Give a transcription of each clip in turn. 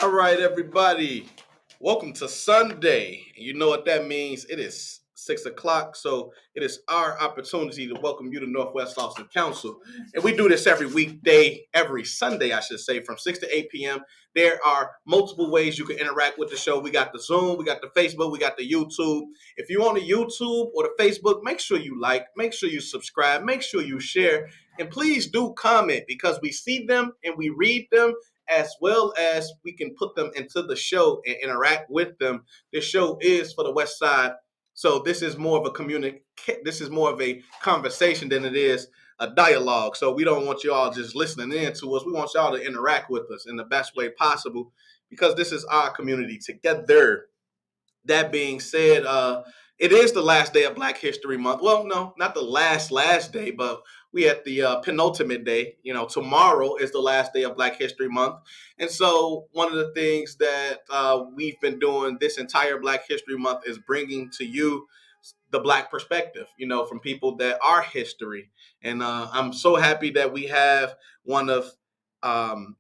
All right, everybody. Welcome to Sunday. You know what that means. It is 6 o'clock, so it is our opportunity to welcome you to Northwest Lawson Council. And we do this every weekday, every Sunday, I should say, from 6 to 8 p.m. There are multiple ways you can interact with the show. We got the Zoom, we got the Facebook, we got the YouTube. If you're on the YouTube or the Facebook, make sure you like, make sure you subscribe, make sure you share, and please do comment because we see them and we read them as well as we can put them into the show and interact with them. This show is for the West Side, so this is more of a This is more of a conversation than it is a dialogue. So we don't want you all just listening in to us. We want y'all to interact with us in the best way possible because this is our community together. That being said, it is the last day of Black History Month. Well, no, not the last day, but we at the penultimate day. You know, tomorrow is the last day of Black History Month, and so one of the things that we've been doing this entire Black History Month is bringing to you the Black perspective. You know, from people that are history, and I'm so happy that we have one of um,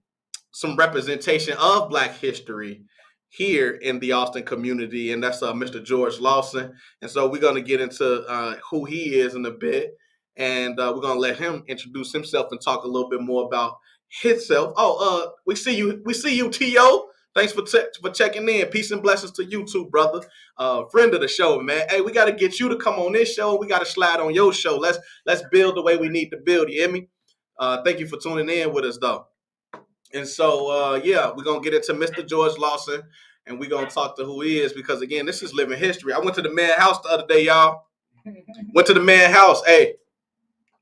some representation of Black history here in the Austin community, and that's Mr. George Lawson. And so we're going to get into who he is in a bit, and we're going to let him introduce himself and talk a little bit more about himself. Oh, we see you, To. Thanks for checking in. Peace and blessings to you too, brother. Friend of the show, man. Hey, we got to get you to come on this show. We got to slide on your show. Let's build the way we need to build. You hear me? Thank you for tuning in with us, though. And so, yeah, we're going to get into Mr. George Lawson, and we're going to talk to who he is because, again, this is living history. I went to the man house the other day, y'all. Went to the man house. Hey,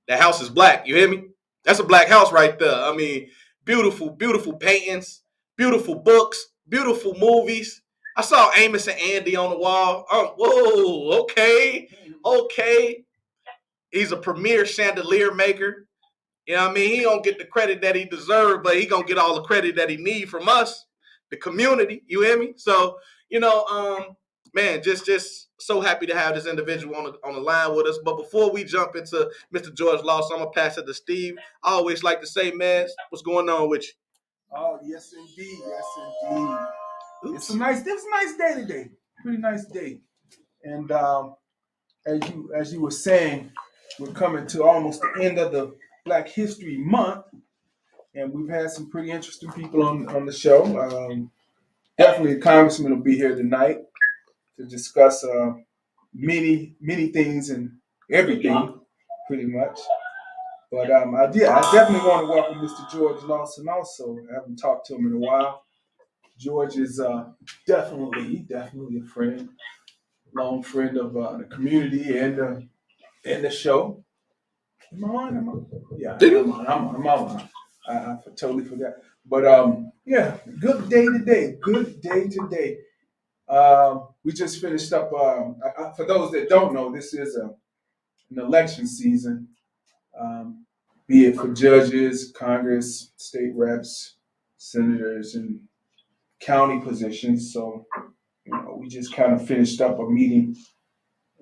that house is black. You hear me? That's a black house right there. I mean, beautiful, beautiful paintings, beautiful books, beautiful movies. I saw Amos and Andy on the wall. Oh, whoa, okay, okay. He's a premier chandelier maker. You know what I mean? He don't get the credit that he deserves, but he gonna get all the credit that he need from us, the community. You hear me? So, man, just so happy to have this individual on the line with us. But before we jump into Mr. George Lawson, I'm gonna pass it to Steve. I always like to say, man, what's going on with you? Oh, yes, indeed. Yes, indeed. It's a nice day today. Pretty nice day. And as you were saying, we're coming to almost the end of the Black History Month, and we've had some pretty interesting people on the show. Definitely, the congressman will be here tonight to discuss many things and everything, pretty much. But I definitely want to welcome Mr. George Lawson. Also, I haven't talked to him in a while. George is definitely a friend, long friend of the community and the show. Am I on? Yeah, I'm on. I totally forgot. But yeah, good day today. Good day today. We just finished up. For those that don't know, this is an election season, um, be it for judges, Congress, state reps, senators, and county positions. So we just kind of finished up a meeting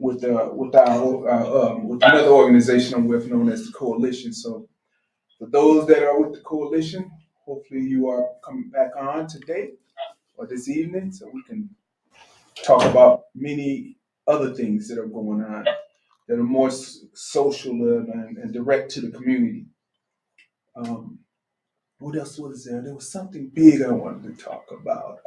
with with another organization I'm with, known as the Coalition. So for those that are with the Coalition, hopefully you are coming back on today or this evening, so we can talk about many other things that are going on that are more social and direct to the community. Um, what else was there? There was something big I wanted to talk about.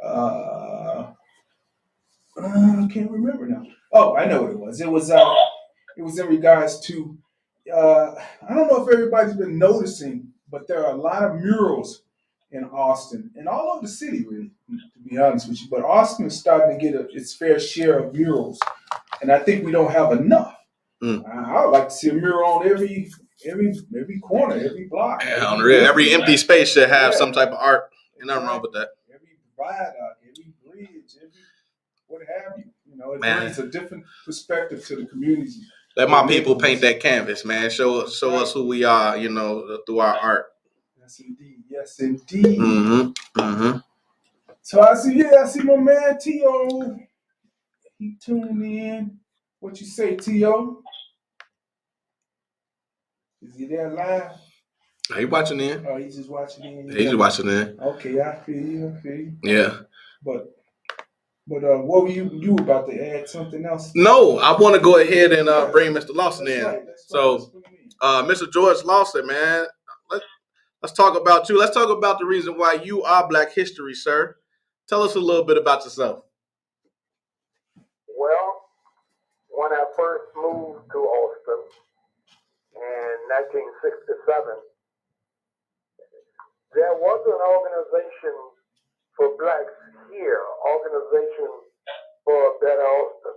I can't remember now. Oh, I know what it was. It was in regards to. I don't know if everybody's been noticing, but there are a lot of murals in Austin and all over the city, really, to be honest with you. But Austin is starting to get its fair share of murals, and I think we don't have enough. I would like to see a mural on every corner, every block. Yeah, every empty space should have some type of art. Ain't nothing wrong with that. Every viaduct, every bridge, every what have you. It brings a different perspective to the community. Let my people paint that canvas, man. Show us who we are, through our art. Yes, indeed. Yes, indeed. Mm-hmm. So I see my man T.O. He tuned in. What you say, T.O.? Is he there live? He watching in. Oh, he's just watching in. He's just watching in. Okay, I feel you. Yeah. But what were you about to add something else? No, I want to go ahead and bring Mr. Lawson in. Right. So, Mr. George Lawson, man, let's talk about you. Let's talk about the reason why you are Black History, sir. Tell us a little bit about yourself. Well, when I first moved to Austin in 1967, there was an organization for blacks here, Organization for a Better Austin.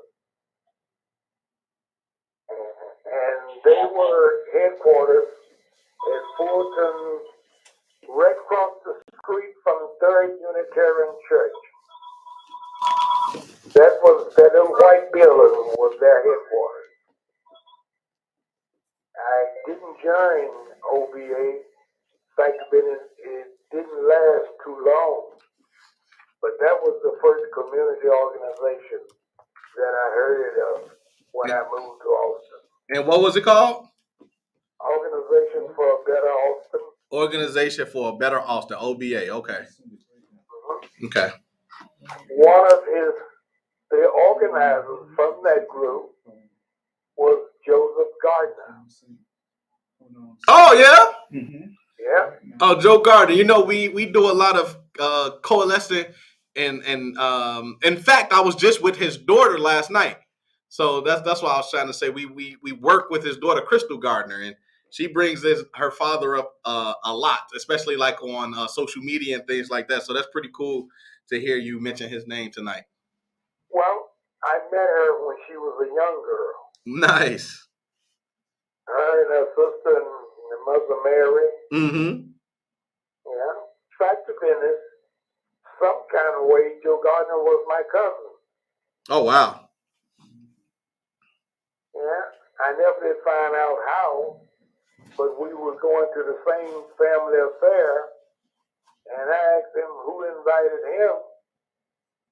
And they were headquartered at Fulton, right across the street from Third Unitarian Church. That little white building was their headquarters. I didn't join OBA. In fact, it didn't last too long. But that was the first community organization that I heard of when I moved to Austin. And what was it called? Organization for a Better Austin. Organization for a Better Austin, OBA. Okay. Mm-hmm. Okay. One of the organizers from that group was Joseph Gardner. Oh yeah. Mm-hmm. Yeah. Oh, Joe Gardner. You know, we do a lot of coalescing, and in fact, I was just with his daughter last night. So that's why I was trying to say we work with his daughter, Crystal Gardner, and she brings her father up a lot, especially like on social media and things like that. So that's pretty cool to hear you mention his name tonight. Well, I met her when she was a young girl. Nice. Her and her sister and Mother Mary. Mm-hmm. Yeah. Fact of business, some kind of way, Joe Gardner was my cousin. Oh, wow. Yeah. I never did find out how, but we were going to the same family affair, and I asked him who invited him,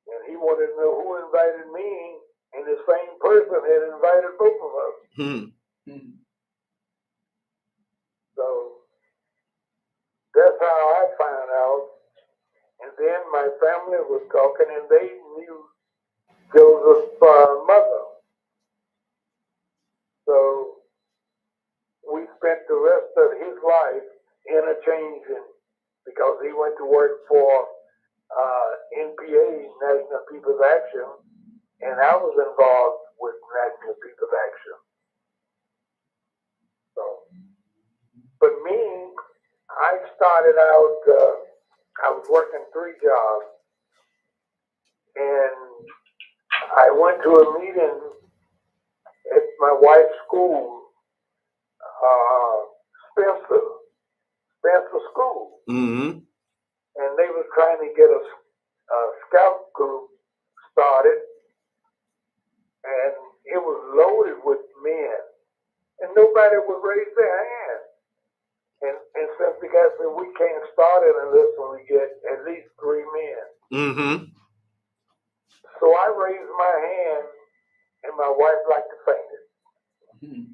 and he wanted to know who invited me, and the same person had invited both of us. Mm-hmm. So that's how I found out. And then my family was talking, and they knew Joseph's mother. So we spent the rest of his life interchanging, because he went to work for NPA, National People's Action, and I was involved with National People's Action. So, but me, I started out, I was working 3 jobs, and I went to a meeting at my wife's school, Spencer School. Mm-hmm. And they were trying to get a scout group started, and it was loaded with men, and nobody would raise their hand. And since the guy said, we can't start it unless we get at least 3 men. Mm-hmm. So I raised my hand, and my wife like to faint it. Mm-hmm.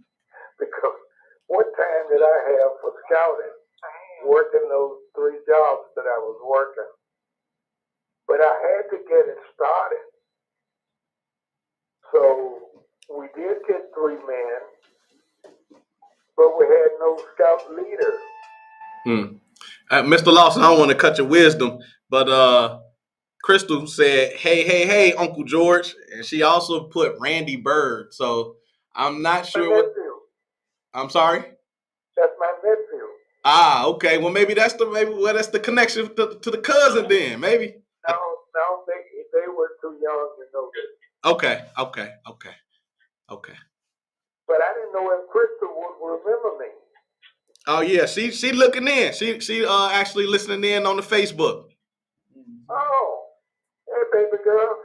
Because what time did I have for scouting, working those 3 jobs that I was working? But I had to get it started. So we did get 3 men, but we had no scout leader. Mr. Lawson, I don't want to cut your wisdom, but Crystal said, hey, Uncle George. And she also put Randy Bird. So I'm not sure what. I'm sorry? That's my nephew. Ah, okay. Well, maybe that's the connection to the cousin then. Maybe. No, they were too young to know this. Okay. But I didn't know if Crystal would remember me. Oh yeah, she looking in. She actually listening in on the Facebook. Oh, hey baby girl.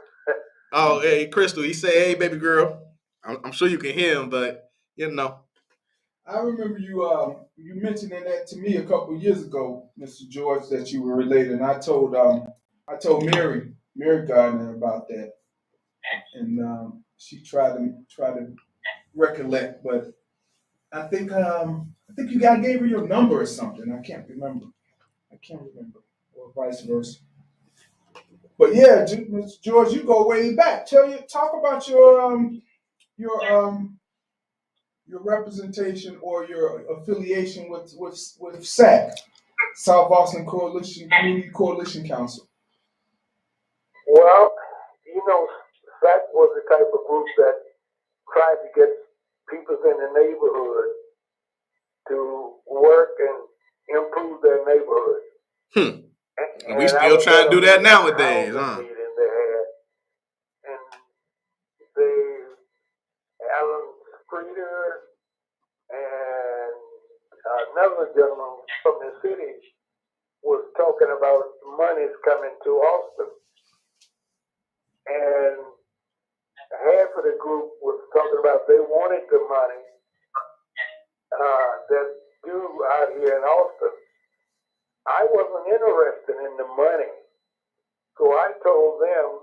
Oh hey Crystal, he said hey baby girl. I'm sure you can hear him, but you know. I remember you mentioning that to me a couple of years ago, Mr. George, that you were related. And I told Mary Gardner about that, and she tried to recollect, but I think you guys gave her your number or something. I can't remember. Or vice versa. But yeah, Mr. George, you go way back. Talk about your representation or your affiliation with SAC, South Boston Community Coalition Council. Well, that was the type of group that tried to get people in the neighborhood to work and improve their neighborhood. And we still trying to do that nowadays, huh? Meeting they had, and Alan Streeter and another gentleman from the city was talking about monies coming to Austin, and half of the group was talking about they wanted the money that's due out here in Austin. I wasn't interested in the money, so I told them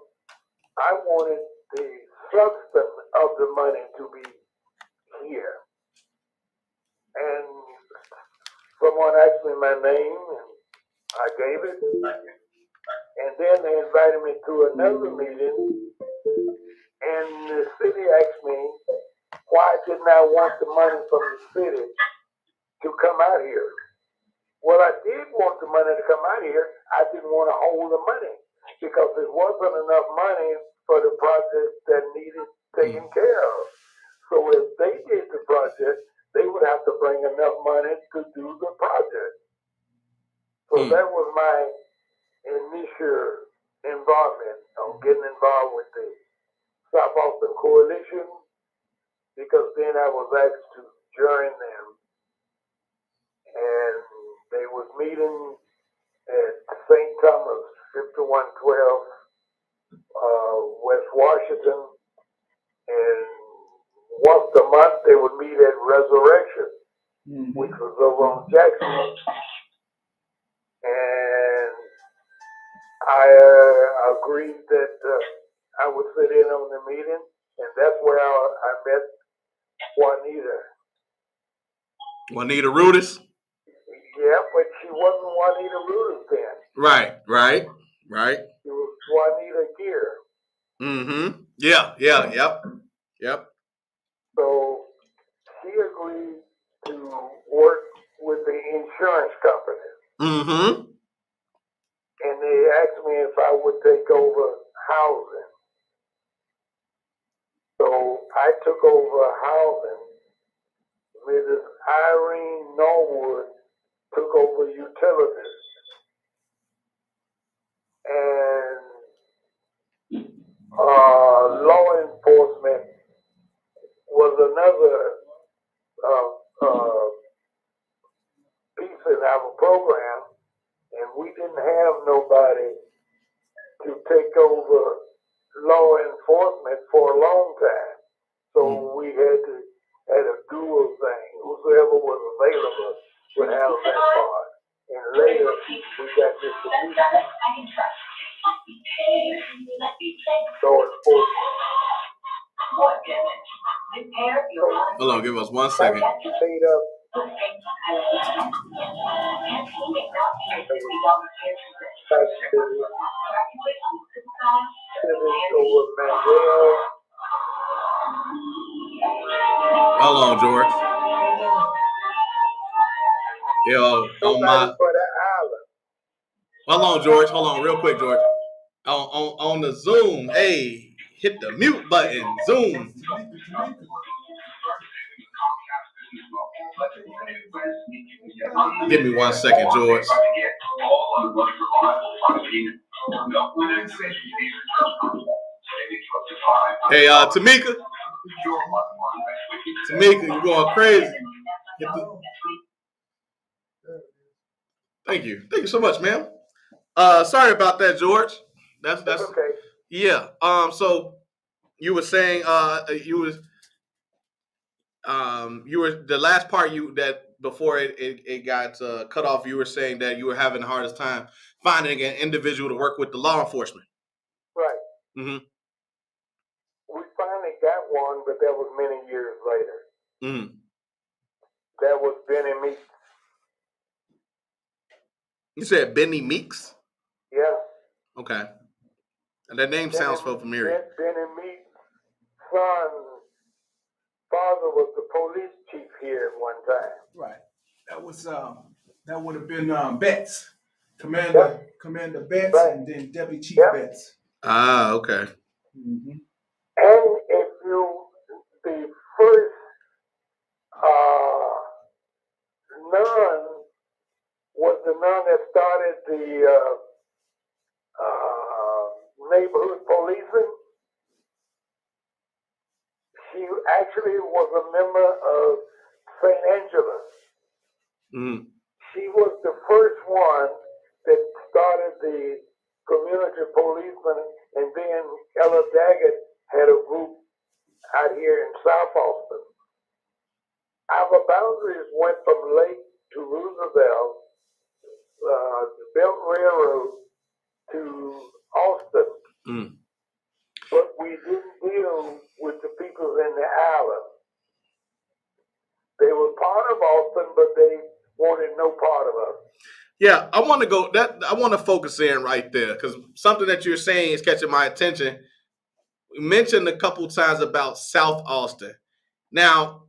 I wanted the substance of the money to be here. And someone asked me my name, and I gave it. And then they invited me to another meeting, and the city asked me why didn't I want the money from the city to come out here. Well, I did want the money to come out here. I didn't want to hold the money because there wasn't enough money for the project that needed taken care of. So if they did the project, they would have to bring enough money to do the project. So that was my initial involvement on getting involved with the South Austin Coalition, because then I was asked to join them. And they was meeting at St. Thomas, 5112 West Washington, and once a month they would meet at Resurrection, which was over on Jackson. And I agreed that I would sit in on the meeting, and that's where I met Juanita. Juanita Rudis? Yeah, but she wasn't Juanita Rudis then. Right. She was Juanita Gear. Mm-hmm. Yep. So she agreed to work with the insurance company. Mm-hmm. And they asked me if I would take over housing. So I took over housing. Mrs. Irene Norwood took over utilities. And law enforcement was another piece in our program, and we didn't have nobody to take over law enforcement for a long time. So we had a dual thing. Whoever was available would handle that part. And later we got distribution. So it's for Hold on, give us 1 second. made up. Over Manuel. Hold on, George. Yo, on my. For the island. Hold on, George. Hold on, real quick, George. On the Zoom, hey, hit the mute button. Zoom. Give me 1 second, George. Hey, Tamika, you going crazy? Thank you so much, ma'am. Sorry about that, George. That's okay. Yeah. So you were saying you were the last part before it got cut off. You were saying that you were having the hardest time finding an individual to work with the law enforcement. Right. Mm-hmm. We finally got one, but that was many years later. Mm-hmm. That was Benny Meeks. You said Benny Meeks? Yeah. Okay. And that name sounds familiar. Benny Meeks' father was the police chief here at one time. Right. That would have been Betts, Commander Betts, Right. and then Deputy Chief Yep. Betts. Ah, okay. Mm-hmm. And the first nun was the nun that started the neighborhood policing. She actually was a member of St. Angela's. Mm. She was the first one that started the community policemen, and then Ella Daggett had a group out here in South Austin. Our boundaries went from Lake to Roosevelt, the Belt Railroad to Austin, but we didn't deal with the people in the island. They were part of Austin, but they wanted no part of us. Yeah, I want to focus in right there because something that you're saying is catching my attention. We mentioned a couple times about South Austin. Now,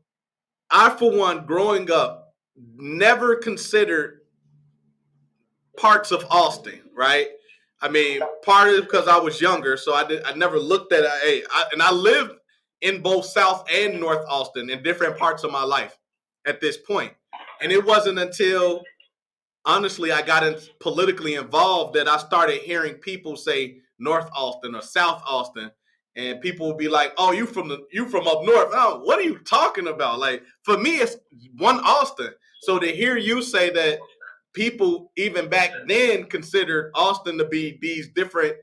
I, for one, growing up, never considered parts of Austin, right? I mean, part of it because I was younger, so I never looked at it. And I lived in both South and North Austin in different parts of my life at this point. And it wasn't until, honestly, I got politically involved that I started hearing people say North Austin or South Austin. And people would be like, "Oh, you from up north?" Oh, what are you talking about? Like, for me, it's one Austin. So to hear you say that people even back then considered Austin to be these different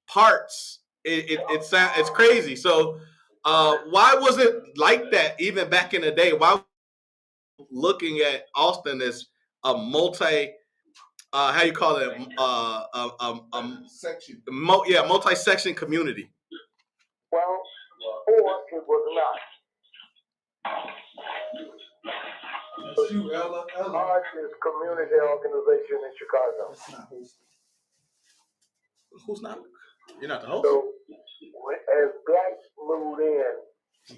parts, it's crazy. So why was it like that even back in the day? Why looking at Austin as a multi how you call it Section. Multi-section community? Well, or it was not. That's you, Ella. Largest community organization in Chicago. That's not hosted. Who's not? You're not the host. So as blacks moved in,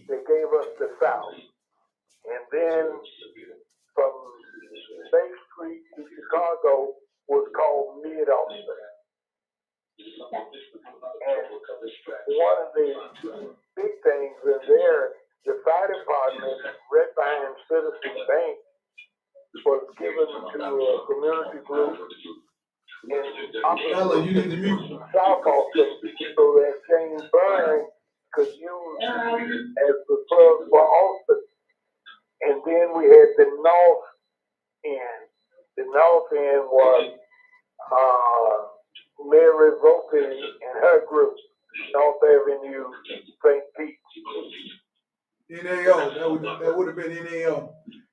they gave us the South, and then from Bay Street to Chicago was called Mid Austin. And one of the big things in there, the fire department, right behind Citizen Bank, was given to a community group in Ella, you need to mute. South Austin, so that James Byrne could use as the plug for Austin. And then we had the North End. The North End was Mary Volpe and her group, North Avenue, St. Pete. NAO, that would have been NAO.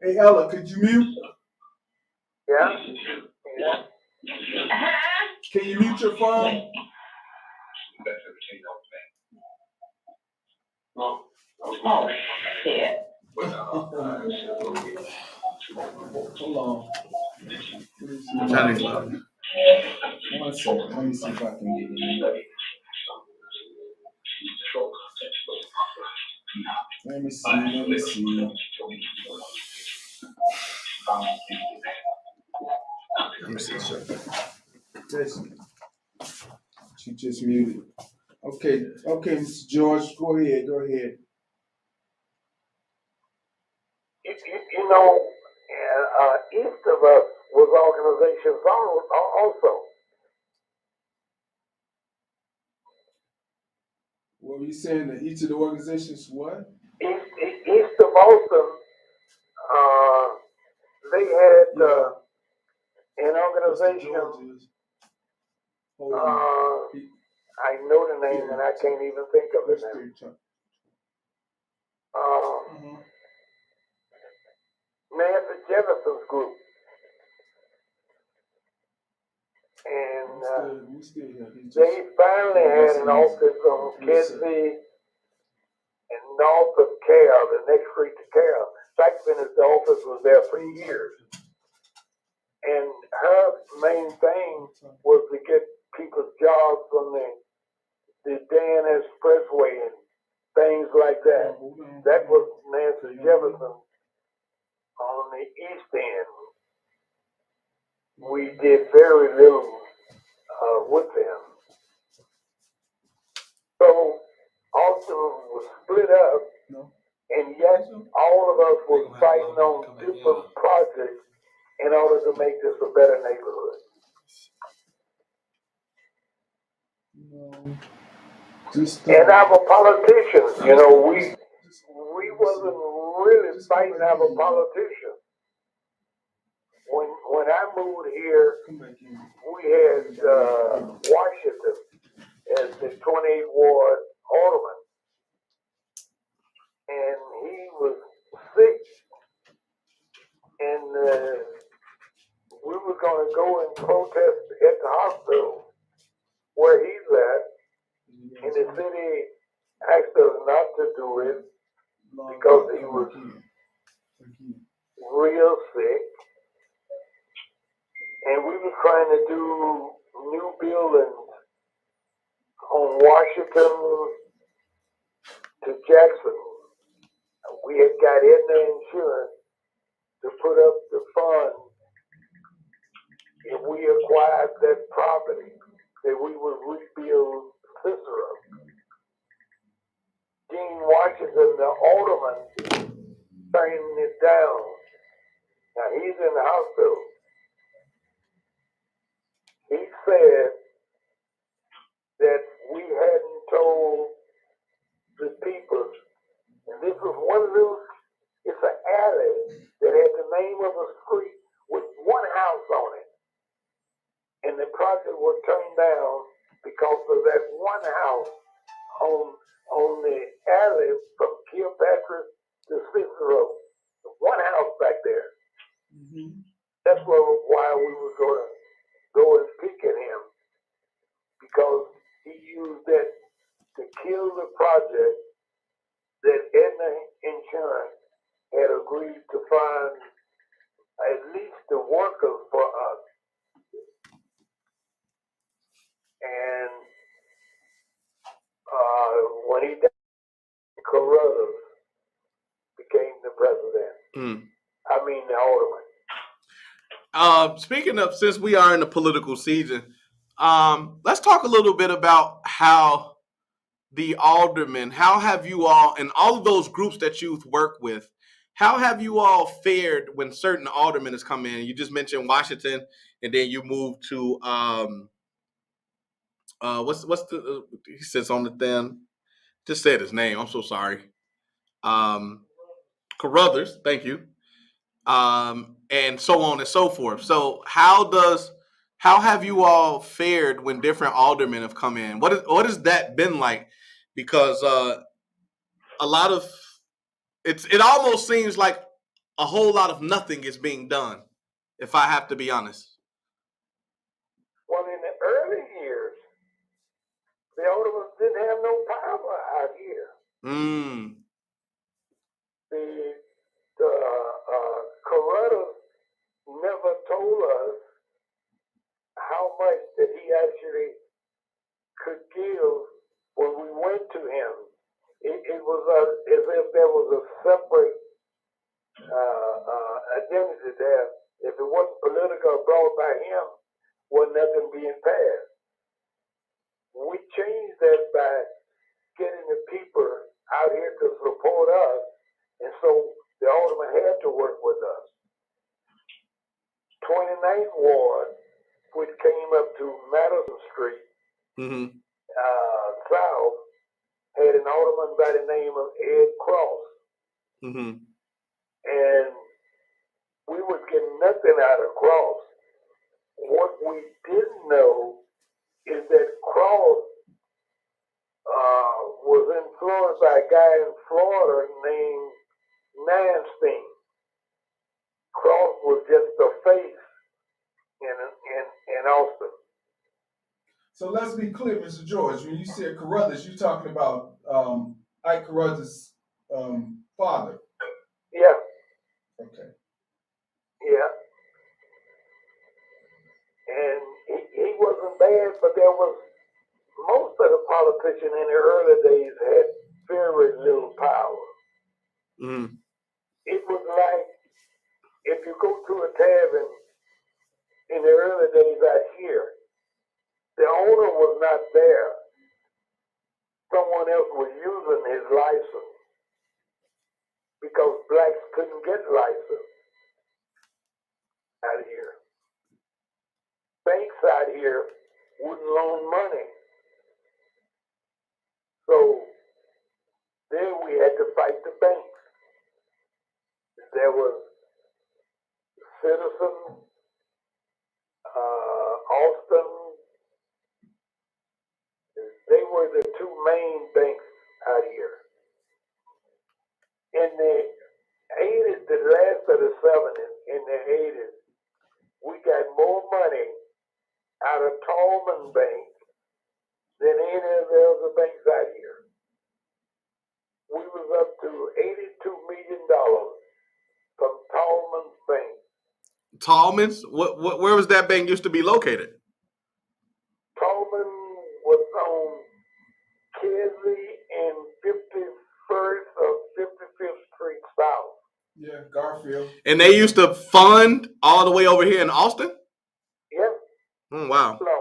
Hey, Ella, could you mute? Yeah? Yeah. Can you mute your phone? Oh, shit. Hold on. Johnny's loud. 1 second. Let me see if I can get in. Let me see. She just muted. Okay, Mr. George, go ahead. You know, east of us was organizations also. What were you saying? That each of the organizations what? East of Austin, they had an organization. I know the name and I can't even think of it now. Nancy Jefferson's group. And they finally had an office on Kedzie and north of Carroll, the next street to Carroll. Stipend the office was there for years. And her main thing was to get people's jobs from the Dan Expressway and things like that. That was Nancy Jefferson on the East End. We did very little with them. So Austin was split up, and yet all of us were fighting on different projects in order to make this a better neighborhood. And our politicians, we wasn't really fighting our politicians. When I moved here, we had Washington as the 28th Ward alderman, and he was sick, and we were going to go and protest at the hospital where he's at, and the city asked us not to do it because he was real sick, and we were trying to do new buildings on Washington to Jackson. We had got Aetna Insurance to put up the fund if we acquired that property that we would rebuild Cicero. Dean Washington, the alderman, turning it down. Now he's in the hospital. He said that we hadn't told the people, and this was one of those, it's an alley that had the name of a street with one house on it. And the project was turned down because of that one house on the alley from Kilpatrick to Cicero. One house back there. Mm-hmm. That's why we were going to go and peek at him, because he used that to kill the project that Aetna Insurance had agreed to find at least the workers for us. And when he died, Carruthers became the president. I mean, the alderman. Speaking of, since we are in the political season, let's talk a little bit about how the aldermen, how have you all, and all of those groups that you've worked with, how have you all fared when certain aldermen has come in? You just mentioned Washington, and then you moved to what's the he says on the thing? Just said his name. I'm so sorry. Carruthers, thank you. And so on and so forth. So how have you all fared when different aldermen have come in? What has that been like? Because a lot of it almost seems like a whole lot of nothing is being done, if I have to be honest. Well, in the early years, the aldermen didn't have no power out here. The Carruthers never told us how much that he actually could give when we went to him. It was as if there was a separate identity there. If it wasn't political brought by him, wasn't nothing being passed. We changed that by getting the people out here to support us, and so the alderman had to work with us. 29th Ward, which came up to Madison Street, south, had an alderman by the name of Ed Cross. And we was getting nothing out of Cross. What we didn't know is that Cross was influenced by a guy in Florida named Nanstein. Cross was just a face in Austin. So let's be clear, Mr. George. When you said Carruthers, you're talking about Ike Carruthers' father. Yeah. bad, but there was most of the politicians in the early days had very little power. Mm-hmm. It was like if you go to a tavern in the early days out here, the owner was not there. Someone else was using his license because blacks couldn't get license out here. Banks out here wouldn't loan money. So then we had to fight the banks. There was Citizen, Austin. They were the two main banks out here. In the 80s, the last of the 70s, in the 80s, we got more money out of Tallman Bank than any of the other banks out here. We was up to $82 million from Tallman Bank. Tallman's? Where was that bank used to be located? Tallman was on Kesley and 51st or 55th Street South. Yeah, Garfield. And they used to fund all the way over here in Austin? Yep. Oh, wow. No.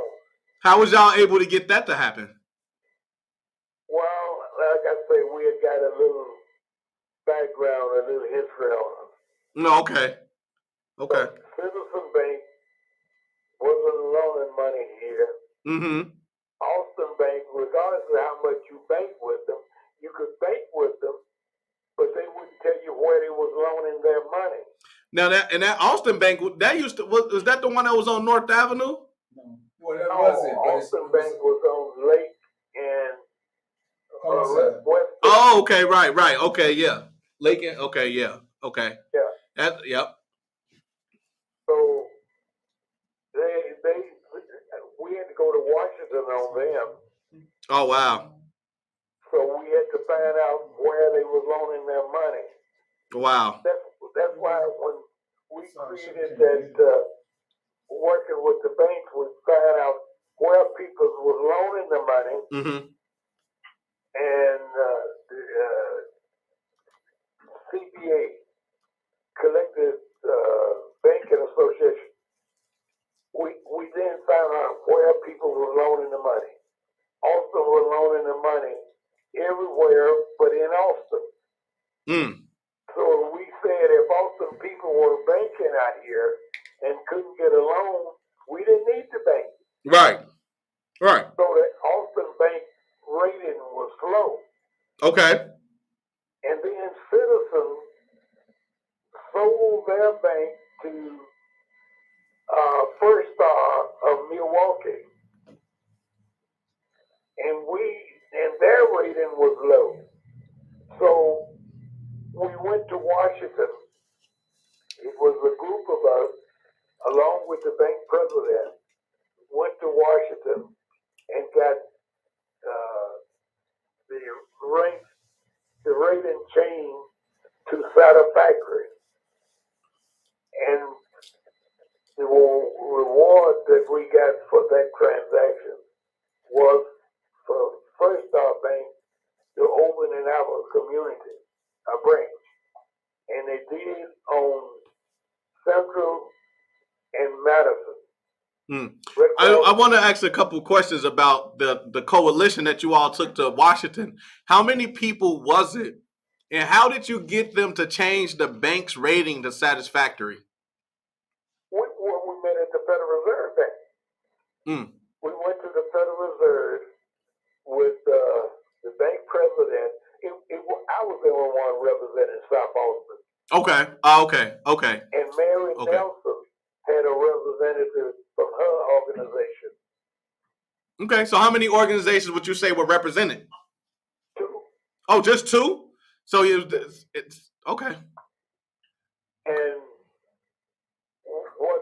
How was y'all able to get that to happen? Well, like I say, we had got a little background, a little history on us. No, okay. Okay. So, Citizen Bank wasn't loaning money here. Mm-hmm. Austin Bank, regardless of how much you bank with them, you could bank with them, but they wouldn't tell you where they was loaning their money. Now that Austin Bank, that used to was that the one that was on North Avenue? No. Well, that No, wasn't. But Austin Bank was on Lake and Homicide. West. Oh, okay, right, okay, yeah. Lakin, okay, yeah, okay. Yeah. That, yep. So we had to go to Washington on them. Oh, wow. So we had to find out where they were loaning their money. Wow. That's why when we created that working with the banks, we found out where people was loaning the money, Mm-hmm. and the CBA, Collective Banking Association. We then found out where people were loaning the money. Austin was loaning the money everywhere but in Austin. Mm. So we said if Austin people were banking out here and couldn't get a loan, we didn't need to bank. Right. Right. So the Austin bank rating was low. Okay. And then Citizens sold their bank to First Star of Milwaukee. And their rating was low. So we went to Washington. It was a group of us, along with the bank president, went to Washington and got the rating changed to satisfactory. And the reward that we got for that transaction was for First Star Bank to open in our community, a branch. And they did on Central and Madison. I want to ask a couple questions about the coalition that you all took to Washington. How many people was it? And how did you get them to change the bank's rating to satisfactory? We met at the Federal Reserve Bank. Mm. We went to the Federal Reserve with the bank president. I was the only one representing South Austin. Okay. Okay. And Mary Nelson had a representative from her organization. Okay, so how many organizations would you say were represented? 2. Oh, just 2? So it's okay. And what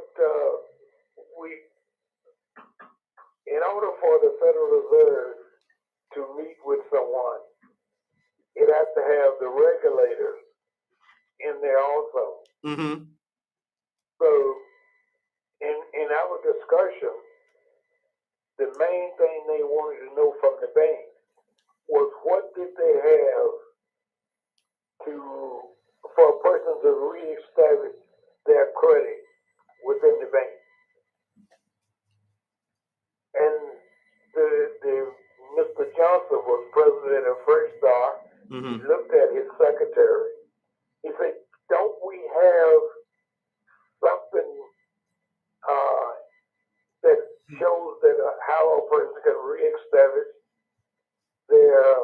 in order for the Federal Reserve to meet with someone, it has to have the regulators in there also. Mm-hmm. So in our discussion, the main thing they wanted to know from the bank was what did they have for a person to reestablish their credit within the bank. And the Mr. Johnson was president of First Star. Mm-hmm. He looked at his secretary. He said, "Don't we have something that shows that how a person can reestablish their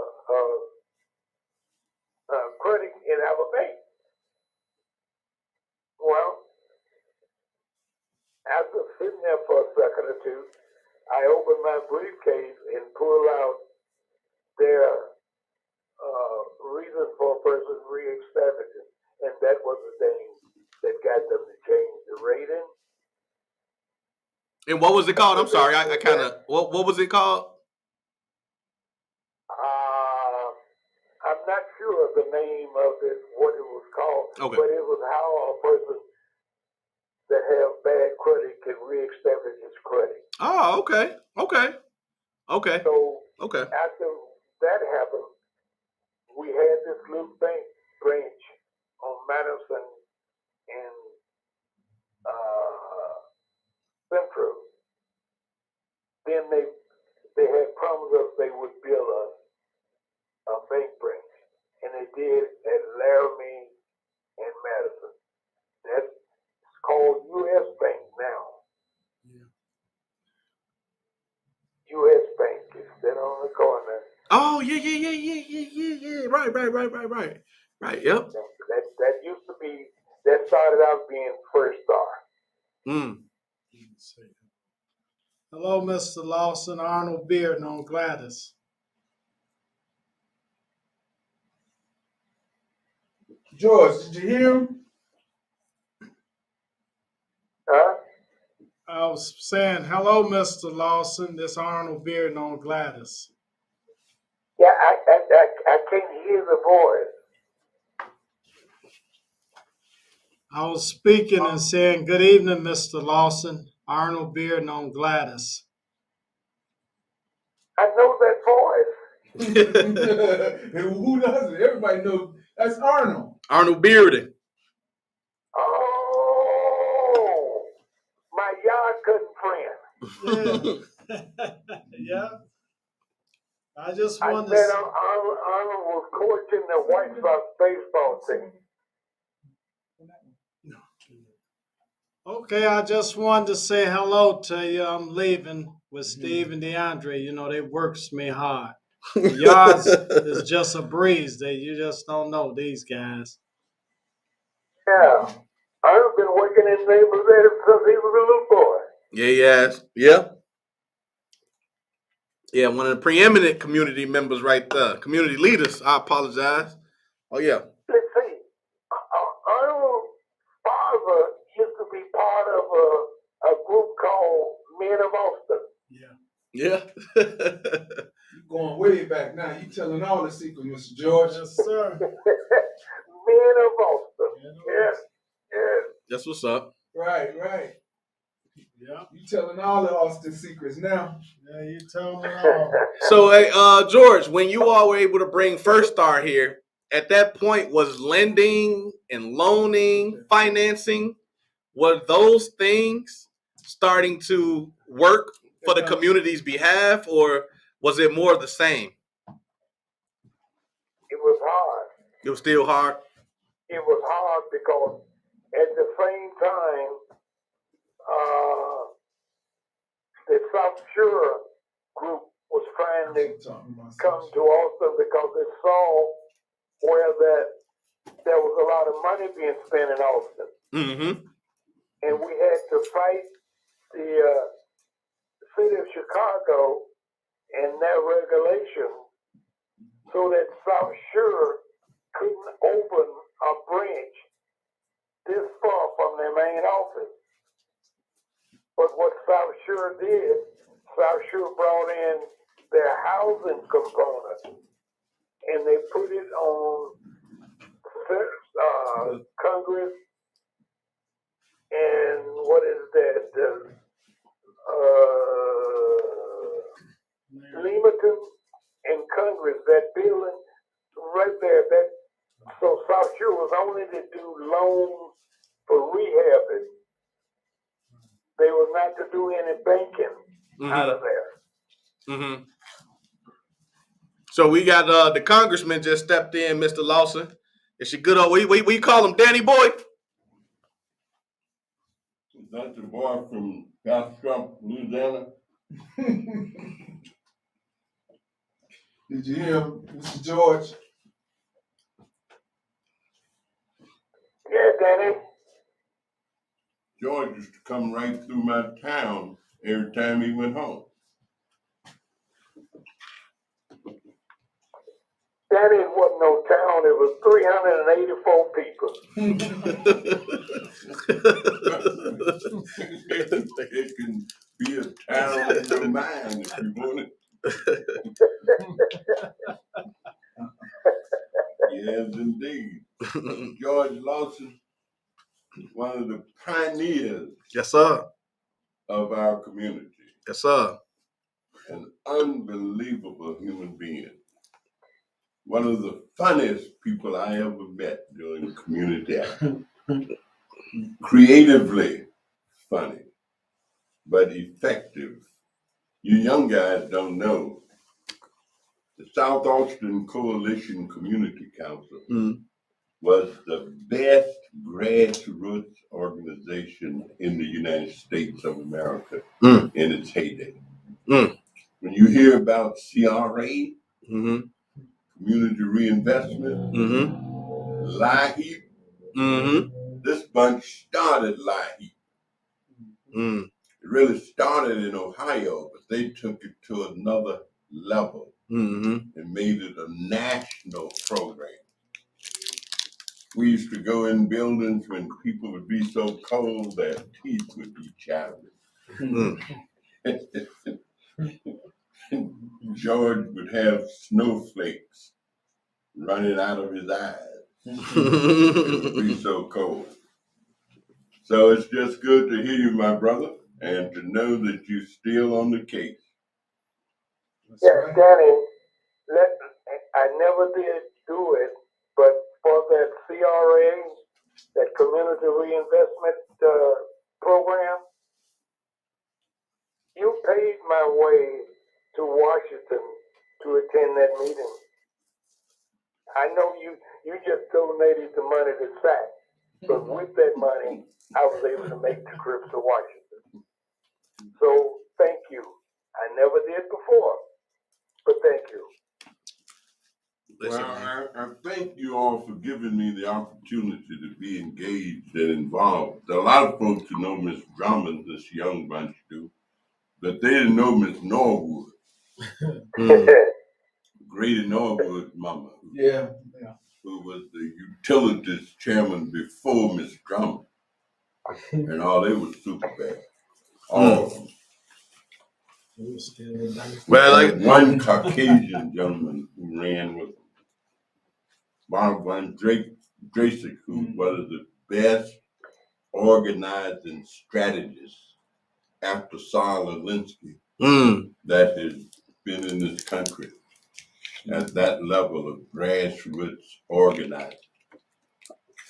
credit in our bank?" Well, after sitting there for a second or two, I opened my briefcase and pulled out their reason for a person reestablishing, and that was the thing that got them to change the rating. And what was it called? I'm sorry, I kind of what was it called? I'm not sure of the name of it, what it was called, Okay. but it was how a person that have bad credit can reestablish his credit. Oh, okay. So Okay. after that happened, we had this little bank branch on Madison and Central. Then they had promised us they would build a bank branch, and they did at Laramie and Madison. That's called U.S. Bank now. Yeah. U.S. Bank is still on the corner. Oh yeah. Right. Yep. That used to be. That started out being First Star. Mm. Hello, Mr. Lawson. Arnold Beard on Gladys. George, did you hear him? Huh? I was saying, hello, Mr. Lawson. This Arnold Beard on Gladys. Yeah, I can't hear the voice. I was speaking and saying, good evening, Mr. Lawson. Arnold Beard on Gladys. I know that voice. Who doesn't? Everybody knows that's Arnold. Arnold Bearden. Oh, my yard cutting friend. Yeah. Yeah. I just I wanted bet to. Arnold was coaching the White Sox baseball team. Okay, I just wanted to say hello to you. I'm leaving with Steve and DeAndre. You know, they works me hard. Yards is just a breeze. You just don't know these guys. Yeah, Arnold's been working in neighborhood since he was a little boy. Yeah, he has. Yeah. Yeah, one of the preeminent community members right there. Community leaders. I apologize. Oh, yeah. Let's see. Arnold's father used to be part of a group called Men of Austin. Yeah. Yeah. You're going way back now. You telling all the secrets, Mr. George. Yes, sir. Men of Austin. Yes. That's what's up. Right. Yeah. You telling all the Austin secrets now. Yeah, you tell me all. So, hey, George, when you all were able to bring First Star here, at that point, was lending and loaning, financing, were those things starting to work for the community's behalf, or was it more of the same? It was hard. It was still hard. It was hard because at the same time, the South Shore group was trying to come to Austin because they saw where there was a lot of money being spent in Austin. Mm-hmm. And we had to fight the city of Chicago and their regulations so that South Shore couldn't open a branch this far from their main office. But what South Shore did, South Shore brought in their housing component and they put it on Congress and what is that? Leamington and Congress, that building right there, that so South Shore was only to do loans for rehabbing. They was not to do any banking out of there. Mm-hmm. So we got the congressman just stepped in, Mr. Lawson. Is she good old? We call him Danny Boy. Is that the boy from Bastrop, Louisiana? Did you hear him, Mr. George? Yeah, Danny. George used to come right through my town every time he went home. Danny wasn't no town. It was 384 people. It can be a town in your mind if you want it. Yes, indeed. George Lawson, one of the pioneers Yes, sir. of our community. Yes, sir. An unbelievable human being. One of the funniest people I ever met during community action. Creatively funny, but effective. You young guys don't know. The South Austin Coalition Community Council was the best grassroots organization in the United States of America in its heyday. When you hear about CRA, Community Reinvestment, LIHEAP, this bunch started LIHEAP. It really started in Ohio, but they took it to another level and made it a national program. We used to go in buildings when people would be so cold their teeth would be chattering. George would have snowflakes running out of his eyes. It would be so cold. So it's just good to hear you, my brother, and to know that you're still on the case. Yeah, right. Danny, I never did do it, but for that CRA, that Community Reinvestment Program, you paid my way to Washington to attend that meeting. I know you just donated the money to SAC, but with that money, I was able to make the trip to Washington. So thank you. I never did before, but thank you. Well, I thank you all for giving me the opportunity to be engaged and involved. A lot of folks who know Miss Drummond, this young bunch do, but they didn't know Miss Norwood. Grady Norwood's mama. Yeah. Who was the utilities chairman before Miss Drummond. And all they were super bad. All of them. Well, like one Caucasian gentleman who ran with them. One Drasic, who was the best organizing strategist after Saul Alinsky that has been in this country at that level of grassroots organizing.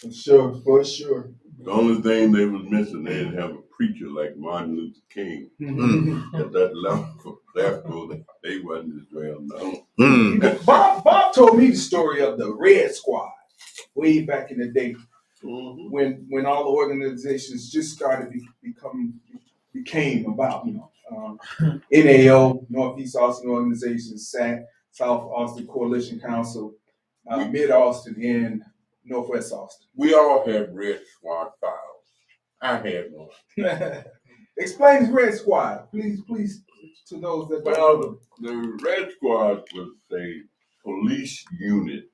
For sure. The only thing they was missing, they didn't have a preacher like Martin Luther King at that level. Therefore, they wasn't as well known. Bob told me the story of the Red Squad way back in the day when all the organizations just started became about, NAO, Northeast Austin Organization, SAC, South Austin Coalition Council, Mid-Austin, and Northwest Austin. We all have Red Squad files. I had one. Explain the Red Squad, please, to those that don't know. The Red Squad was a police unit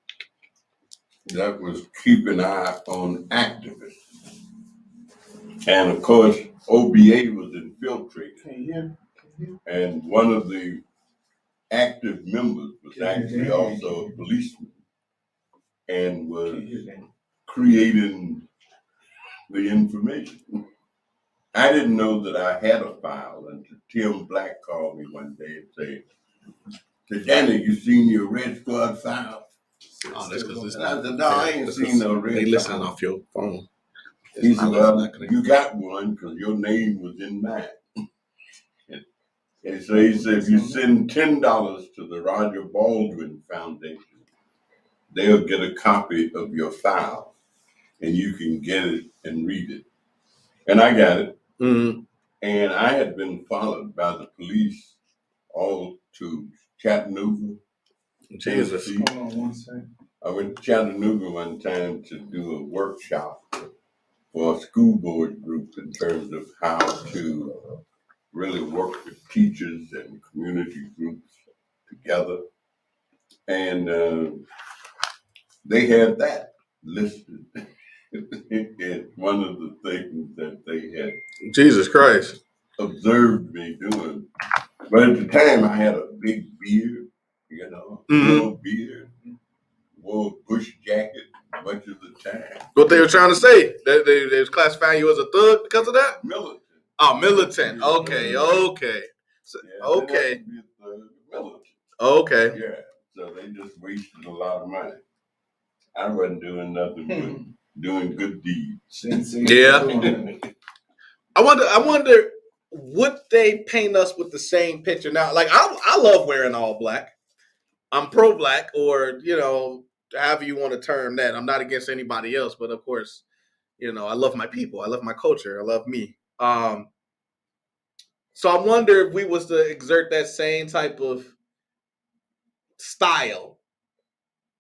that was keeping an eye on activists. And of course, OBA was infiltrated. And one of the active members was actually also a policeman and was creating the information. I didn't know that I had a file until Tim Black called me one day and said, So Danny, you seen your Red Squad file? Oh, that's because it's And I not. said, no, I ain't that's seen 'cause no Red They listening file. off your phone. He It's said, not- well, not connected. you got one because your name was in mine. And so he said, if you send $10 to the Roger Baldwin Foundation, they'll get a copy of your file and you can get it and read it. And I got it. Mm-hmm. And I had been followed by the police all to Chattanooga, Jesus. Tennessee. Hold on one second. I went to Chattanooga one time to do a workshop for a school board group in terms of how to really work with teachers and community groups together. And they had that listed. It's one of the things that they had Jesus Christ. observed me doing. But at the time, I had a big beard, full beard, wore a bush jacket much of the time. What they were trying to say? They was classifying you as a thug because of that? Militant. Oh, militant. Okay. So, Yeah, okay. Militant. Okay. Yeah. So they just wasted a lot of money. I wasn't doing nothing but doing good deeds. Yeah. I wonder would they paint us with the same picture now? Like I love wearing all black. I'm pro black, or however you want to term that. I'm not against anybody else, but of course, I love my people. I love my culture. I love me. So I wonder if we was to exert that same type of style,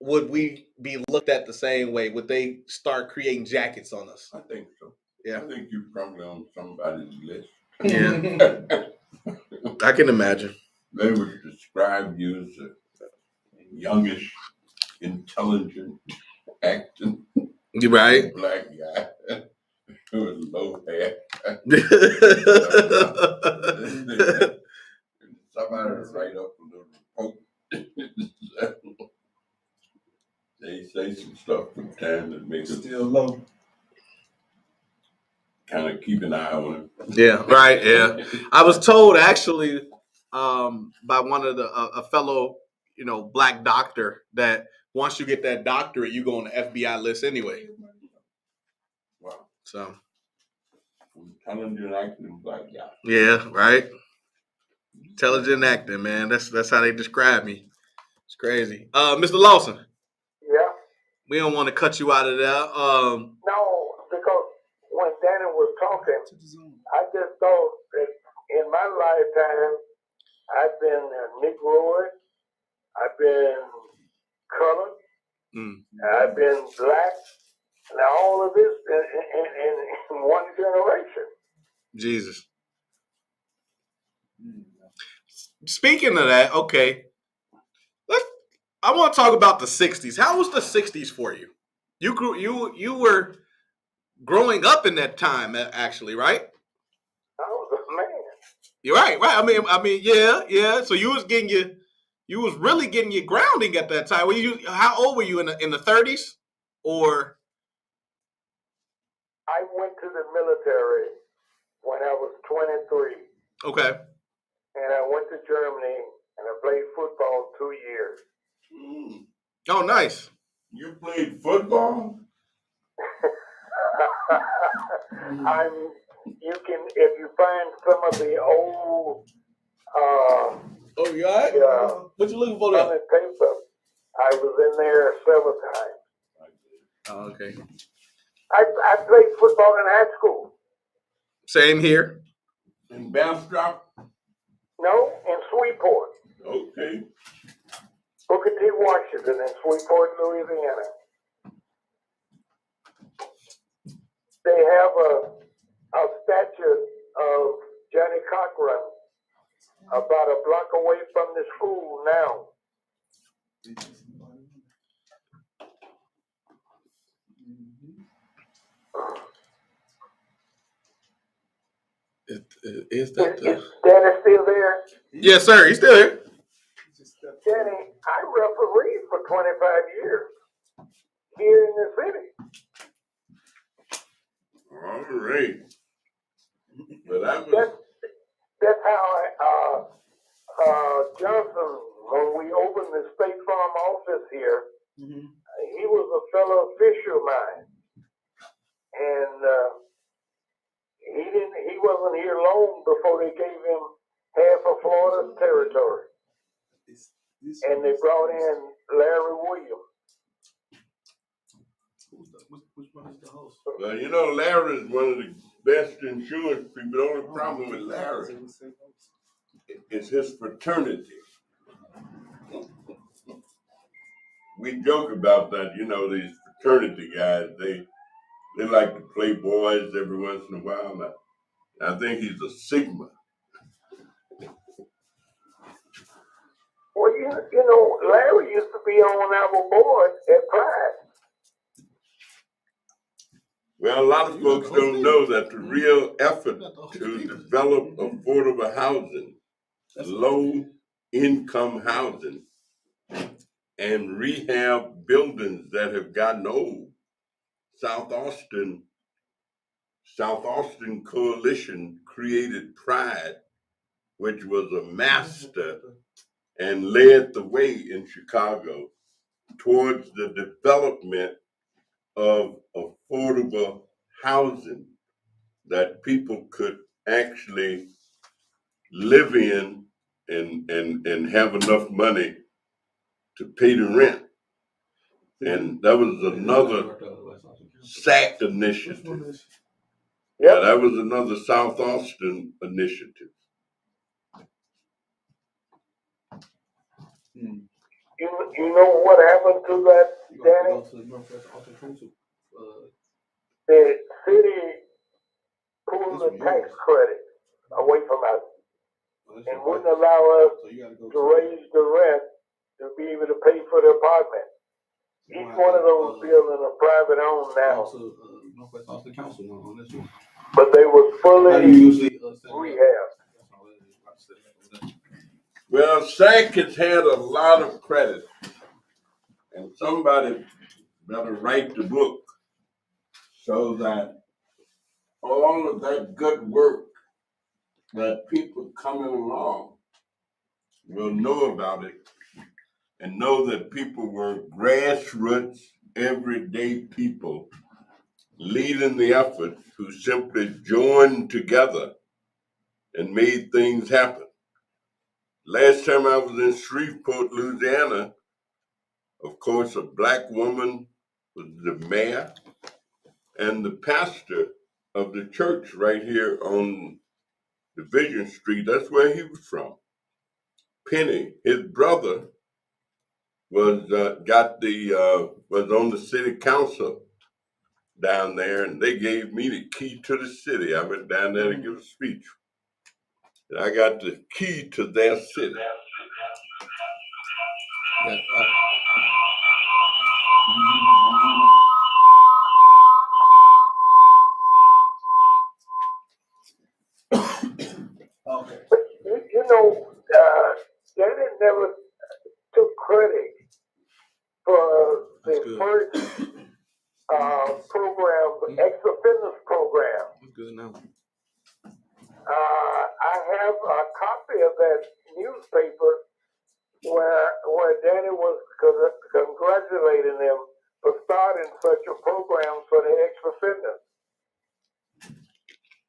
would we be looked at the same way? Would they start creating jackets on us? I think so. Yeah. I think you're probably on somebody's list. Yeah. I can imagine. They would describe you as a youngish, intelligent, acting You right? black guy with low hair. Somebody write up a little report. They say some stuff from time that makes it Still low. kind of keep an eye on it. Yeah, right. Yeah, I was told actually by one of a fellow black doctor that once you get that doctorate, you go on the FBI list anyway. Wow. So Intelligent, acting black guy. yeah, right. Intelligent acting, man. That's how they describe me. It's crazy. Mr. Lawson, Yeah. we don't want to cut you out of there. No, because when Danny was talking, I just thought that in my lifetime, I've been Negroid, I've been colored, I've been black, and all of this in one generation. Jesus. Speaking of that, okay, I want to talk about the '60s. How was the '60s for you? You were growing up in that time, actually, right? I was a man. You're right. I mean, yeah. So you was really getting your grounding at that time. How old were you in the '30s, or? I went to the military when I was 23. Okay. And I went to Germany and I played football 2 years. Oh, nice. You played football? If you find some of the old Oh, you all right? What you looking for there? paper, I was in there several times. Oh, okay. I played football in high school. Same here. In Bastrop? No, in Sweetport. Okay. Booker T. Washington in Sweetport, Louisiana. They have a statue of Johnny Cochran about a block away from the school now. Is that Is Danny still there? Yes, sir. He's still here. Danny, I refereed for 25 years here in the city. All right. But That's how Johnson, when we opened the State Farm office here, Mm-hmm. he was a fellow official of mine, and he wasn't here long before they gave him half of Florida's territory, and they brought in Larry Williams. Which one is the host? Well, you know, Larry is one of the best insurance people. The only problem with Larry is his fraternity. We joke about that, you know, these fraternity guys, they like to play boys every once in a while. I think he's a Sigma. Well, you know, Larry used to be on our board at Pride. Well, a lot of folks don't know that the real effort to develop affordable housing, low-income housing, and rehab buildings that have gotten old, South Austin Coalition created Pride, which was a master and led the way in Chicago towards the development of affordable housing that people could actually live in and have enough money to pay the rent. And that was another SAC initiative. Yeah, that was another South Austin initiative. You know what happened to that, Danny? The city pulled the tax credit away from us and wouldn't allow us to raise the rent to be able to pay for the apartment. Each one of those buildings are private owned now. But they were fully rehabbed. Well, SAC has had a lot of credit, and somebody better write the book so that all of that good work that people coming along will know about it and know that people were grassroots, everyday people leading the effort who simply joined together and made things happen. Last time I was in Shreveport, Louisiana, of course, a black woman was the mayor and the pastor of the church right here on Division Street. That's where he was from. Penny, his brother, was on the city council down there, and they gave me the key to the city. I went down there to give a speech. And I got the key to their city. Okay. You know, Janet never took credit for the first program, ex-offenders program. That's good now. I have a copy of that newspaper where Danny was congratulating them for starting such a program for the ex-offenders.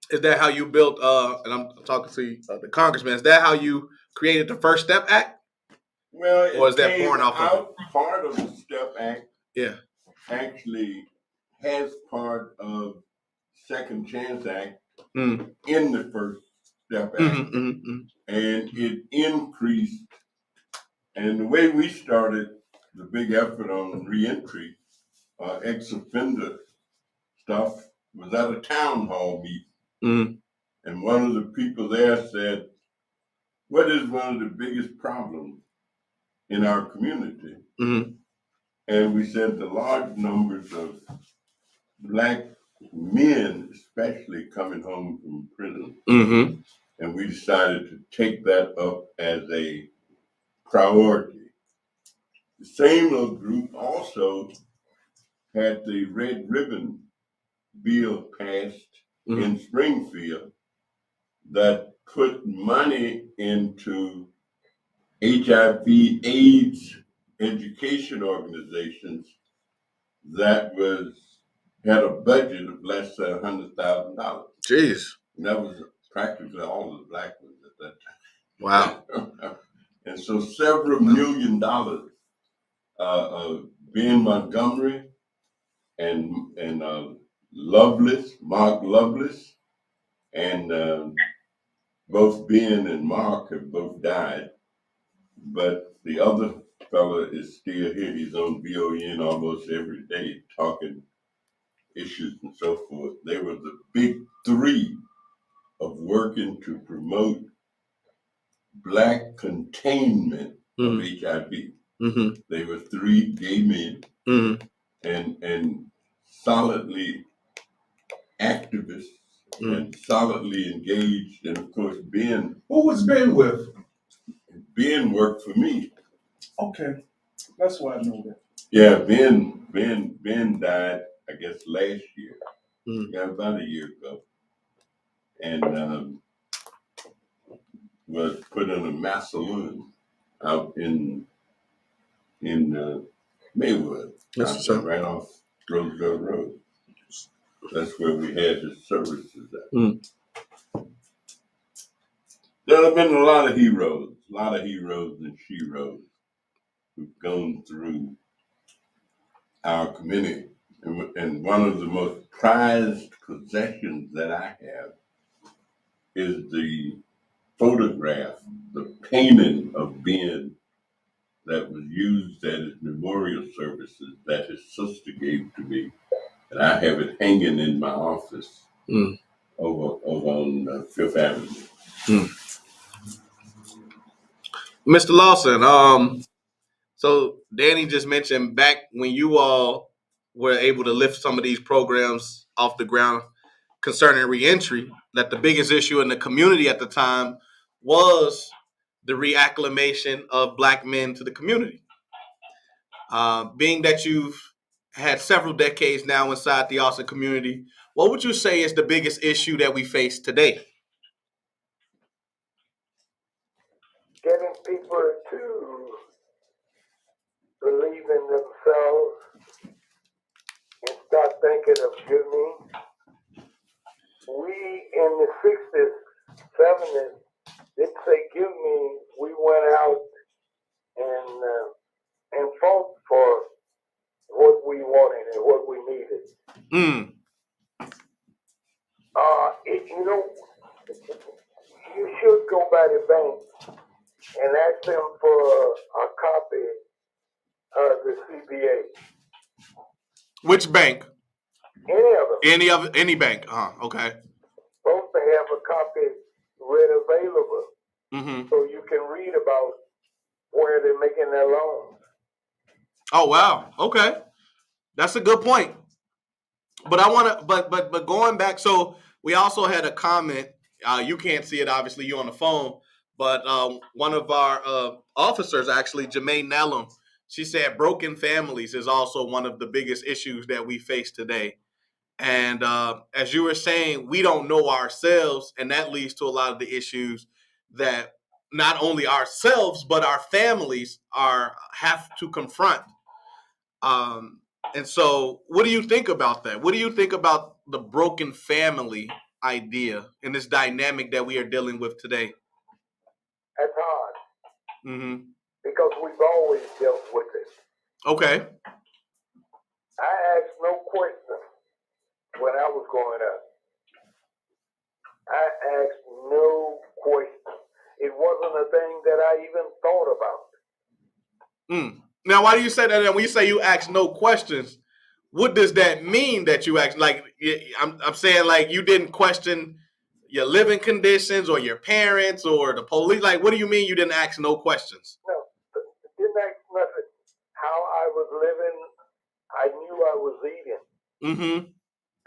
Is that how you built? And I'm talking to the congressman. Is that how you created the First Step Act? Well, or is that born off of it? Part of the STEP Act, yeah, actually has part of Second Chance Act in the First Step Act, and it increased. And the way we started the big effort on reentry, ex-offender stuff, was at a town hall meeting. And one of the people there said, what is one of the biggest problems in our community? And we said the large numbers of black men, especially coming home from prison. And we decided to take that up as a priority. The same little group also had the Red Ribbon bill passed in Springfield that put money into HIV/AIDS education organizations that had a budget of less than $100,000. Jeez. And that was practically all the black ones at that Wow. time. And so several $1 million, Ben Montgomery and Mark Lovelace, and both Ben and Mark have both died, but the other fella is still here. He's on BON almost every day talking issues and so forth. They were the big three of working to promote black containment of HIV. Mm-hmm. They were three gay men and solidly activists and solidly engaged. And of course, Ben. Who was Ben with? Ben worked for me. Okay, that's why I know that. Yeah, Ben died, I guess, last year. Yeah, about a year ago, and was put in a mass saloon out in Maywood, right off Roosevelt Road. That's where we had his services at. There have been a lot of heroes and sheroes who've gone through our community. And one of the most prized possessions that I have is the photograph, the painting of Ben that was used at his memorial services that his sister gave to me. And I have it hanging in my office over on Fifth Avenue. Mr. Lawson, so Danny just mentioned back when you all were able to lift some of these programs off the ground concerning reentry, that the biggest issue in the community at the time was the reacclimation of black men to the community. Being that you've had several decades now inside the Austin community, what would you say is the biggest issue that we face today? Getting people to believe in themselves and start thinking of good me. We in the 60s, 70s didn't say give me. We went out and fought for what we wanted and what we needed. You should go by the bank and ask them for a copy of the CBA. Which bank? Any of them. Any bank. Okay. Supposed to have a copy available, so you can read about where they're making their loans. Oh wow. Okay, that's a good point. But I want to, but going back, so we also had a comment. You can't see it, obviously, you on the phone. But one of our officers, actually, Jermaine Nellum, she said broken families is also one of the biggest issues that we face today. And as you were saying, we don't know ourselves, and that leads to a lot of the issues that not only ourselves but our families have to confront. And so, what do you think about that? What do you think about the broken family idea and this dynamic that we are dealing with today? That's hard. Because we've always dealt with it. Okay. I asked no questions when I was growing up. I asked no questions. It wasn't a thing that I even thought about. Now, why do you say that? And when you say you ask no questions, what does that mean that you ask? Like, I'm saying, like, you didn't question your living conditions or your parents or the police. Like, what do you mean you didn't ask no questions? No, didn't ask nothing. How I was living, I knew I was eating.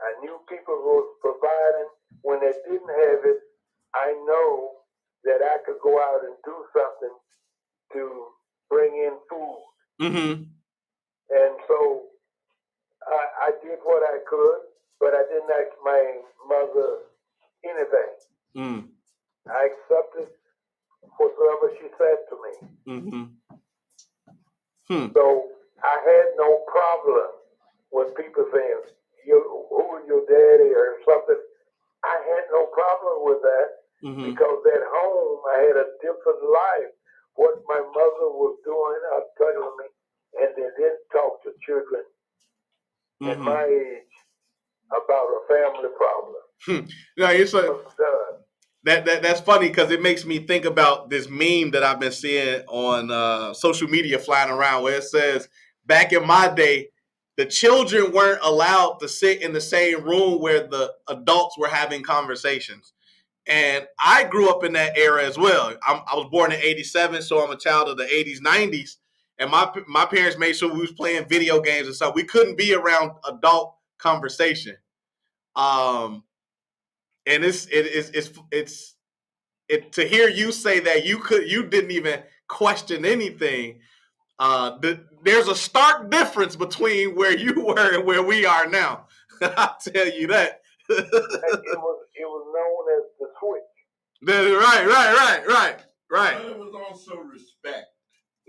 I knew people were providing. When they didn't have it, I know that I could go out and do something to bring in food. And so I did what I could, but I didn't ask my mother anything. I accepted whatsoever she said to me. Mm-hmm. So I had no problem with people saying, who are your daddy or something. I had no problem with that because at home I had a different life. What my mother was doing, telling me, and they didn't talk to children at my age about a family problem. No, it's like, that's funny because it makes me think about this meme that I've been seeing on social media flying around where it says, back in my day, the children weren't allowed to sit in the same room where the adults were having conversations. And I grew up in that era as well. I was born in '87, so I'm a child of the '80s, '90s. And my parents made sure we was playing video games and stuff. We couldn't be around adult conversation. And it's to hear you say that you didn't even question anything. There's a stark difference between where you were and where we are now. I'll tell you that. it was known as the switch. Right. But it was also respect.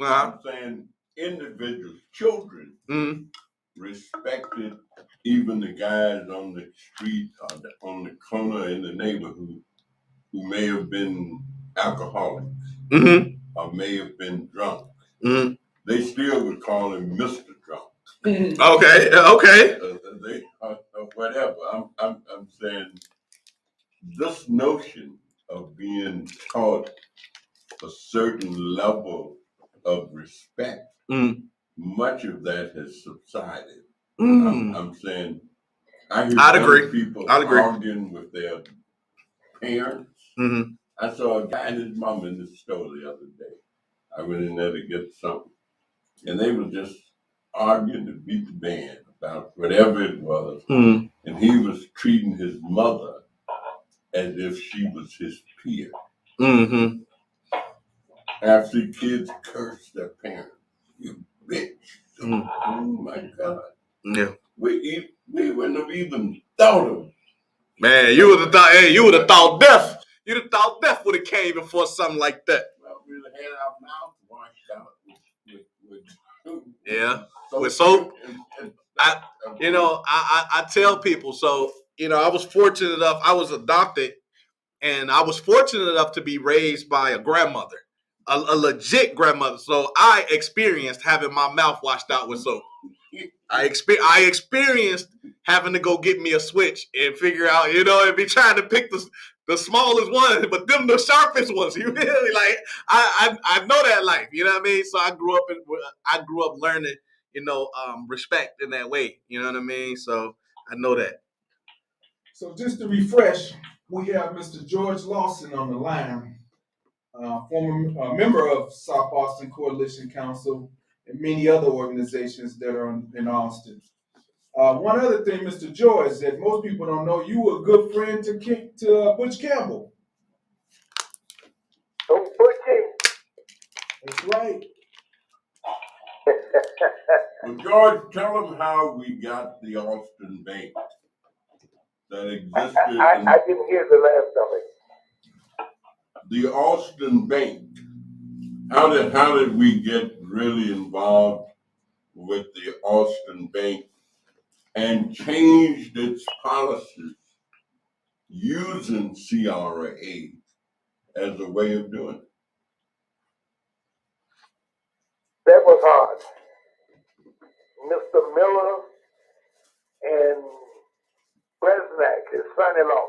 I'm saying individuals, children, respected even the guys on the street or on the corner in the neighborhood who may have been alcoholics or may have been drunk. They still would call him Mr. Drunk. Okay. Whatever. I'm saying this notion of being taught a certain level of respect, much of that has subsided. I'm saying I hear people arguing with their parents. I saw a guy and his mom in the store the other day. I went in there to get something, and they were just arguing to beat the band about whatever it was. And he was treating his mother as if she was his peer. I've seen kids curse their parents. You bitch. Oh my God. Yeah. We wouldn't have even thought of. Man, you would have thought. Hey, you would have thought death. You'd have thought death would have came before something like that. Well, we would have had our mouth washed out with soap. I tell people. So I was fortunate enough. I was adopted, and I was fortunate enough to be raised by a grandmother, a legit grandmother. So I experienced having my mouth washed out with soap. I experienced having to go get me a switch and figure out, and be trying to pick the smallest one, but them the sharpest ones. You really like I know that life. You know what I mean? So I grew up learning, respect in that way. You know what I mean? So I know that. So just to refresh, we have Mr. George Lawson on the line, former member of South Boston Coalition Council and many other organizations that are in Austin. One other thing, Mr. George, that most people don't know, you were a good friend to Butch Campbell. Oh, Butchie. That's right. Well, George, tell them how we got the Austin Bank that existed. I didn't hear the last of it. The Austin Bank. How did we get really involved with the Austin Bank and changed its policies using CRA as a way of doing it? That was hard. Mr. Miller and Bresnak, his son-in-law,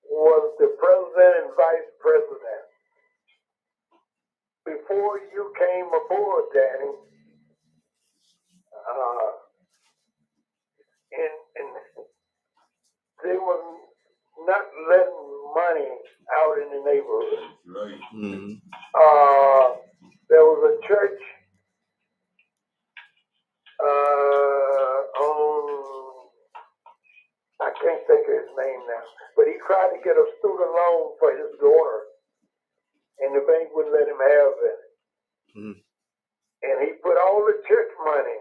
was the president and vice president. Before you came aboard, Danny, and they were not letting money out in the neighborhood. Right. There was a church I can't think of his name now, but he tried to get a student loan for his daughter, and the bank wouldn't let him have it. And he put all the church money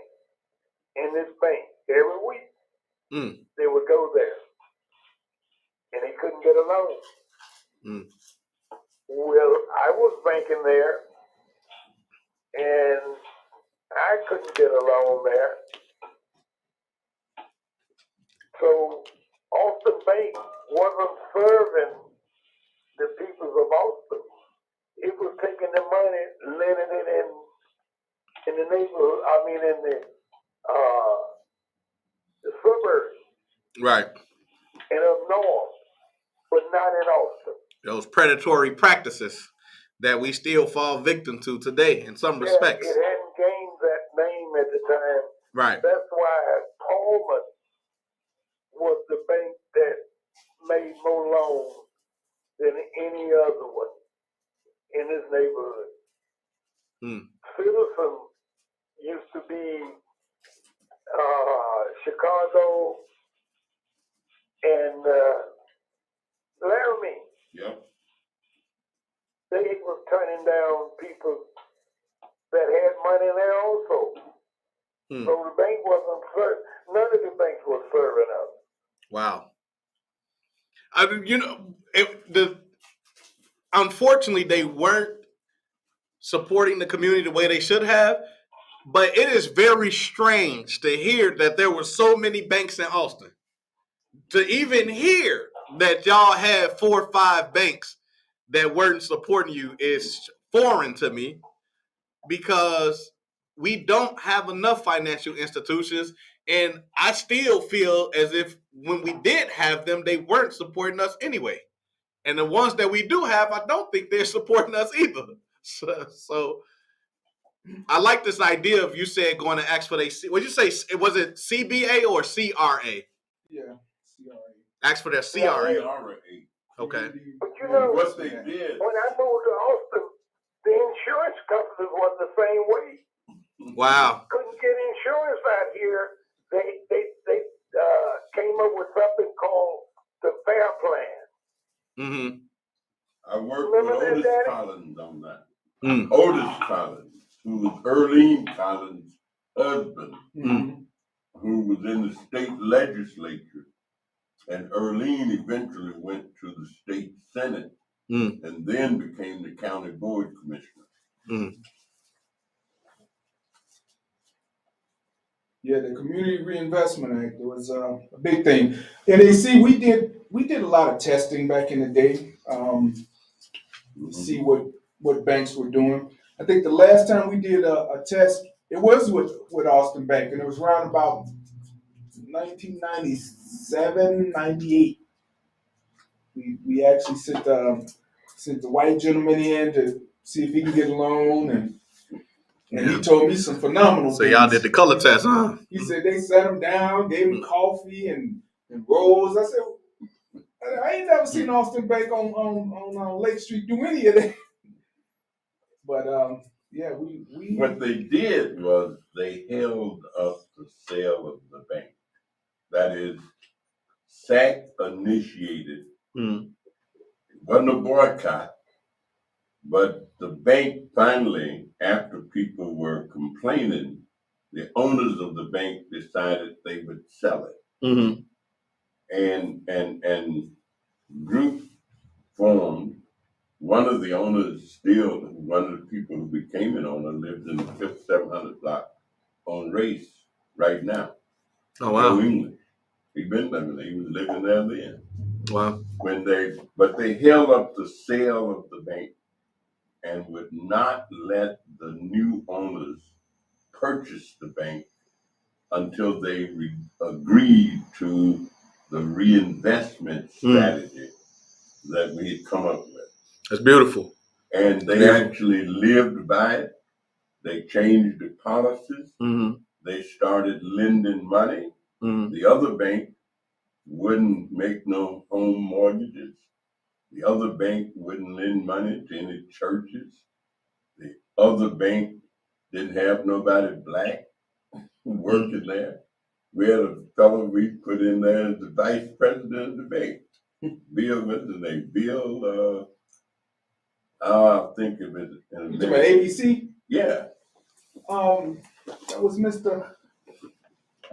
in this bank every week. They would go there, and he couldn't get a loan. Well, I was banking there, and I couldn't get a loan there. So Austin Bank wasn't serving the people of Austin. It was taking the money, lending it in the neighborhood. I mean, in the suburbs Right. and up north, but not in Austin. Those predatory practices that we still fall victim to today in some respects. It hadn't gained that name at the time. Right. That's why Pullman was the bank that made more loans than any other one in this neighborhood. Citizen used to be Chicago and Laramie. Yep. They was turning down people that had money there also. So the bank wasn't serving. None of the banks was serving us. Wow. Unfortunately, they weren't supporting the community the way they should have. But it is very strange to hear that there were so many banks in Austin. To even hear that y'all had 4 or 5 banks that weren't supporting you is foreign to me, because we don't have enough financial institutions, and I still feel as if when we did have them, they weren't supporting us anyway. And the ones that we do have, I don't think they're supporting us either. So I like this idea of you said going to ask for their, what did you say? Was it CBA or CRA? Yeah, CRA. Ask for their CRA. Okay. But you know, What they did. when I moved to Austin, the insurance companies was the same way. Wow. Couldn't get insurance out here. They came up with something called the Fair Plan. Mm-hmm. I worked Remember with that, Otis Daddy? Collins on that. Otis Collins, who was Earlene Collins' husband, who was in the state legislature. And Earlene eventually went to the state senate and then became the county board commissioner. Yeah, the Community Reinvestment Act was a big thing. And they see we did a lot of testing back in the day, see what banks were doing. I think the last time we did a test, it was with Austin Bank, and it was around about 1997, 98. We actually sent the white gentleman in to see if he could get a loan, and he told me some phenomenal things. So y'all did the color test, huh? He said they sat him down, gave him coffee and rolls. I said, I ain't never seen Austin Bank on Lake Street do any of that. But yeah, we What they did was they held up the sale of the bank. That is, SAC initiated. It wasn't a boycott, but the bank finally, after people were complaining, the owners of the bank decided they would sell it. And group formed. One of the owners, still one of the people who became an owner, lives in the 5700 block on Race right now. Oh wow! New England. He been living there. He was living there then. Wow. But they held up the sale of the bank and would not let the new owners purchase the bank until they agreed to the reinvestment strategy that we had come up with. That's beautiful. And they actually lived by it. They changed the policies. They started lending money. The other bank wouldn't make no home mortgages. The other bank wouldn't lend money to any churches. The other bank didn't have nobody black working there. We had a fellow we put in there as the vice president of the bank. Bill, what's his name? Bill, I'll think of it in a minute. You talking about ABC? Yeah. That was Mr.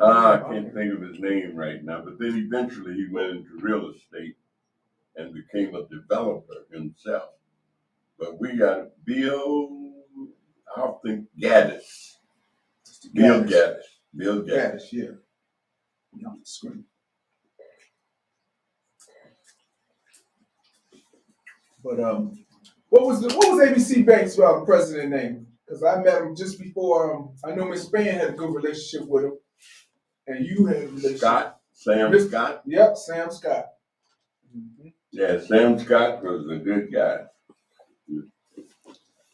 I can't think of his name right now, but then eventually he went into real estate and became a developer himself. But we got Bill, I think Gaddis. Bill Gaddis. Bill Gaddis. Gaddis, yeah. On the screen. But what was ABC Bank's president name? Because I met him just before. I know Miss Span had a good relationship with him, and you had a relationship. Sam Scott. Yep, Sam Scott. Mm-hmm. Yeah, Sam Scott was a good guy,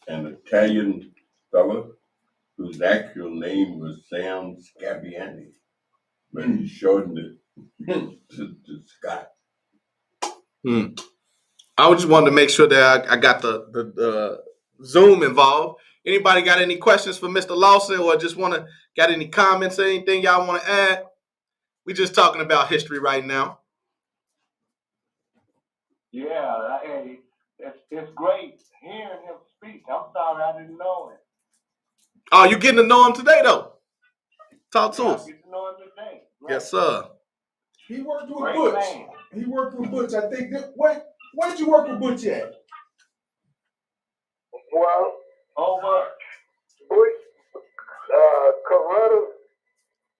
an Italian fellow whose actual name was Sam Scabiani, but he shortened it to Scott. I just wanted to make sure that I got the Zoom involved. Anybody got any questions for Mr. Lawson, or just got any comments or anything y'all want to add? We just talking about history right now. Yeah, hey, it's great hearing him speak. I'm sorry I didn't know him. Oh, you getting to know him today though? Talk to us. I get to know him today. Right. Yes, sir. He worked with Great Butch. man. He worked with Butch. I think where did you work with Butch at? Well, over Bush, Carruthers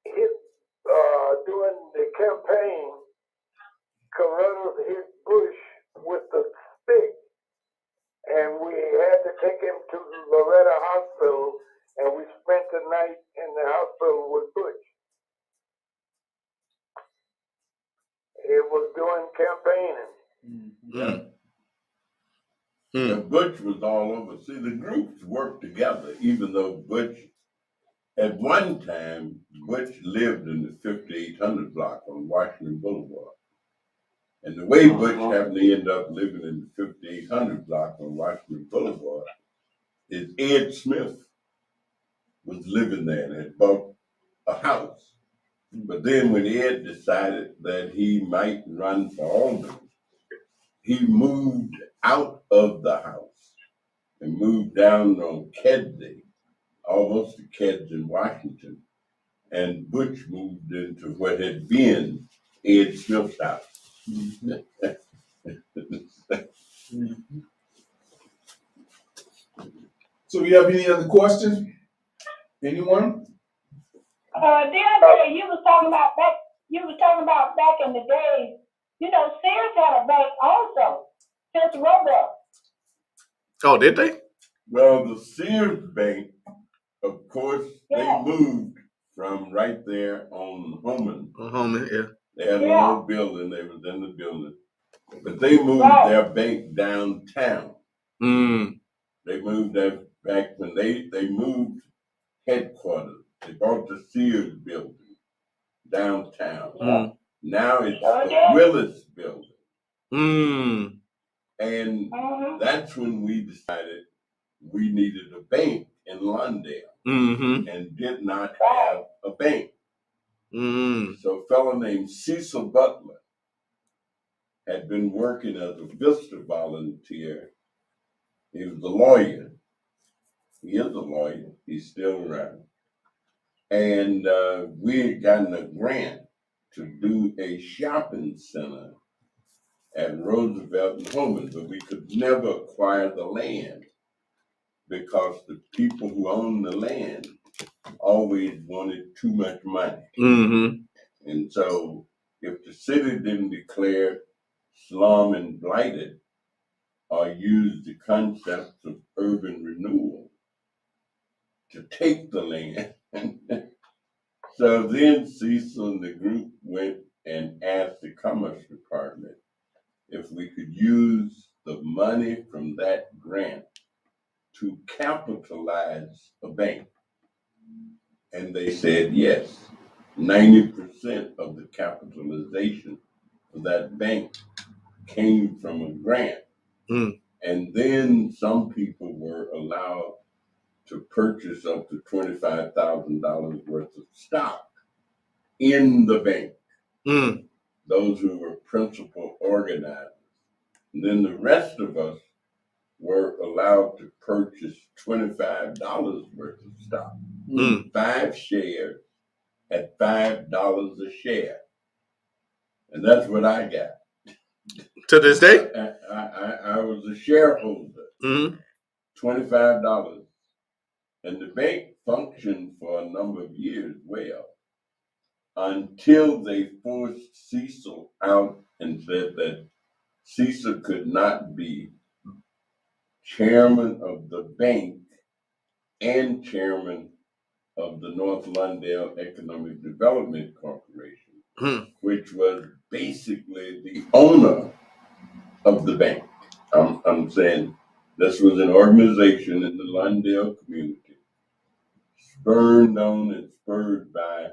hit during the campaign. Carruthers hit Bush with the stick, and we had to take him to Loretta Hospital, and we spent the night in the hospital with Bush. It was during campaigning. And Butch was all over. See, the groups worked together, even though Butch, at one time, Butch lived in the 5800 block on Washington Boulevard. And the way Butch happened to end up living in the 5800 block on Washington Boulevard is Ed Smith was living there and had bought a house. But then when Ed decided that he might run for alderman, he moved out of the house and moved down on Kedzie, almost to Kedzie in Washington. And Butch moved into what had been Ed Smith's house. So you have any other questions? Anyone? DeAndre, you was talking about back in the days. You know, Sears had a bank also, since Roebuck. Oh, did they? Well, the Sears Bank, of course, they moved from right there on Homan. Yeah. They had a little building. They was in the building. But they moved their bank downtown. They moved that back when they moved headquarters. They bought the Sears building downtown. Now it's the Willis building. And that's when we decided we needed a bank in Lawndale and did not have a bank. So a fellow named Cecil Butler had been working as a Vista volunteer. He was a lawyer. He is a lawyer. He's still around. And we had gotten a grant to do a shopping center at Roosevelt and Homan, but we could never acquire the land because the people who owned the land always wanted too much money. And so if the city didn't declare slum and blighted or use the concepts of urban renewal to take the land, so then Cecil and the group went and asked the Commerce Department if we could use the money from that grant to capitalize a bank. And they said yes. 90% of the capitalization of that bank came from a grant. And then some people were allowed to purchase up to $25,000 worth of stock in the bank. Those who were principal organizers. And then the rest of us were allowed to purchase $25 worth of stock. 5 shares at $5 a share. And that's what I got. To this day? I was a shareholder. $25. And the bank functioned for a number of years well until they forced Cecil out and said that Cecil could not be chairman of the bank and chairman of the North Lawndale Economic Development Corporation, which was basically the owner of the bank. I'm saying this was an organization in the Lawndale community, spurred on and spurred by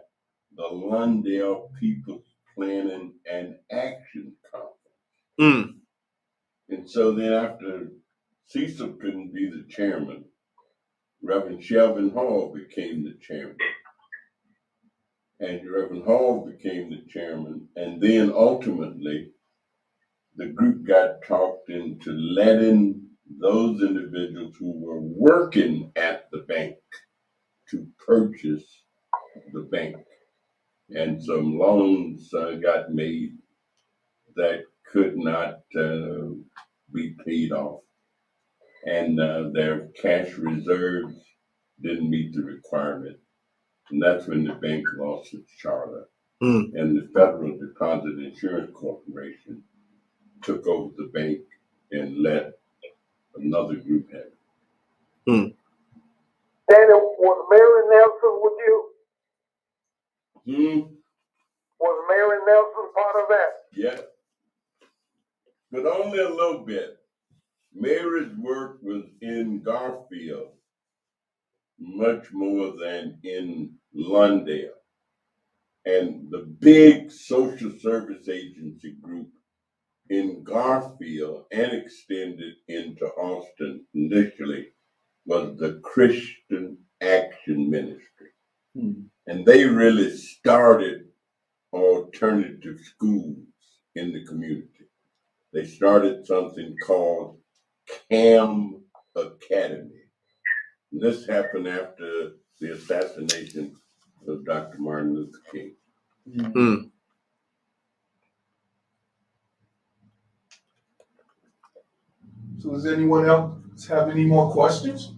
the Lawndale People's Planning and Action Conference. And so then after Cecil couldn't be the chairman, Reverend Shelvin Hall became the chairman. And Reverend Hall became the chairman. And then ultimately, the group got talked into letting those individuals who were working at the bank to purchase the bank. And some loans got made that could not be paid off. And their cash reserves didn't meet the requirement. And that's when the bank lost its charter. And the Federal Deposit Insurance Corporation took over the bank and let another group have it. Daniel, was Mary Nelson with you? Hmm. Was Mary Nelson part of that? Yeah. But only a little bit. Mary's work was in Garfield much more than in Lawndale. And the big social service agency group in Garfield and extended into Austin initially was the Christian Action Ministry. And they really started alternative schools in the community. They started something called CAM Academy. And this happened after the assassination of Dr. Martin Luther King. So does anyone else have any more questions?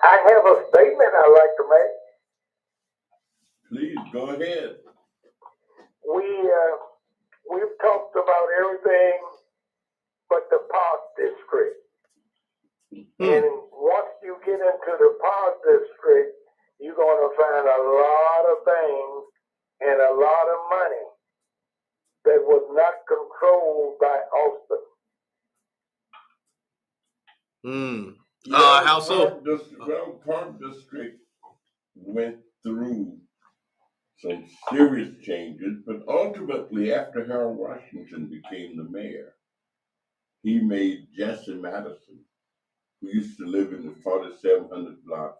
I have a statement I'd like to make. Please go ahead. We've talked about everything but the Park District. And once you get into the Park District, you're going to find a lot of things and a lot of money that was not controlled by Austin. How so? Park District went through some serious changes, but ultimately, after Harold Washington became the mayor, he made Jesse Madison, who used to live in the 4700 block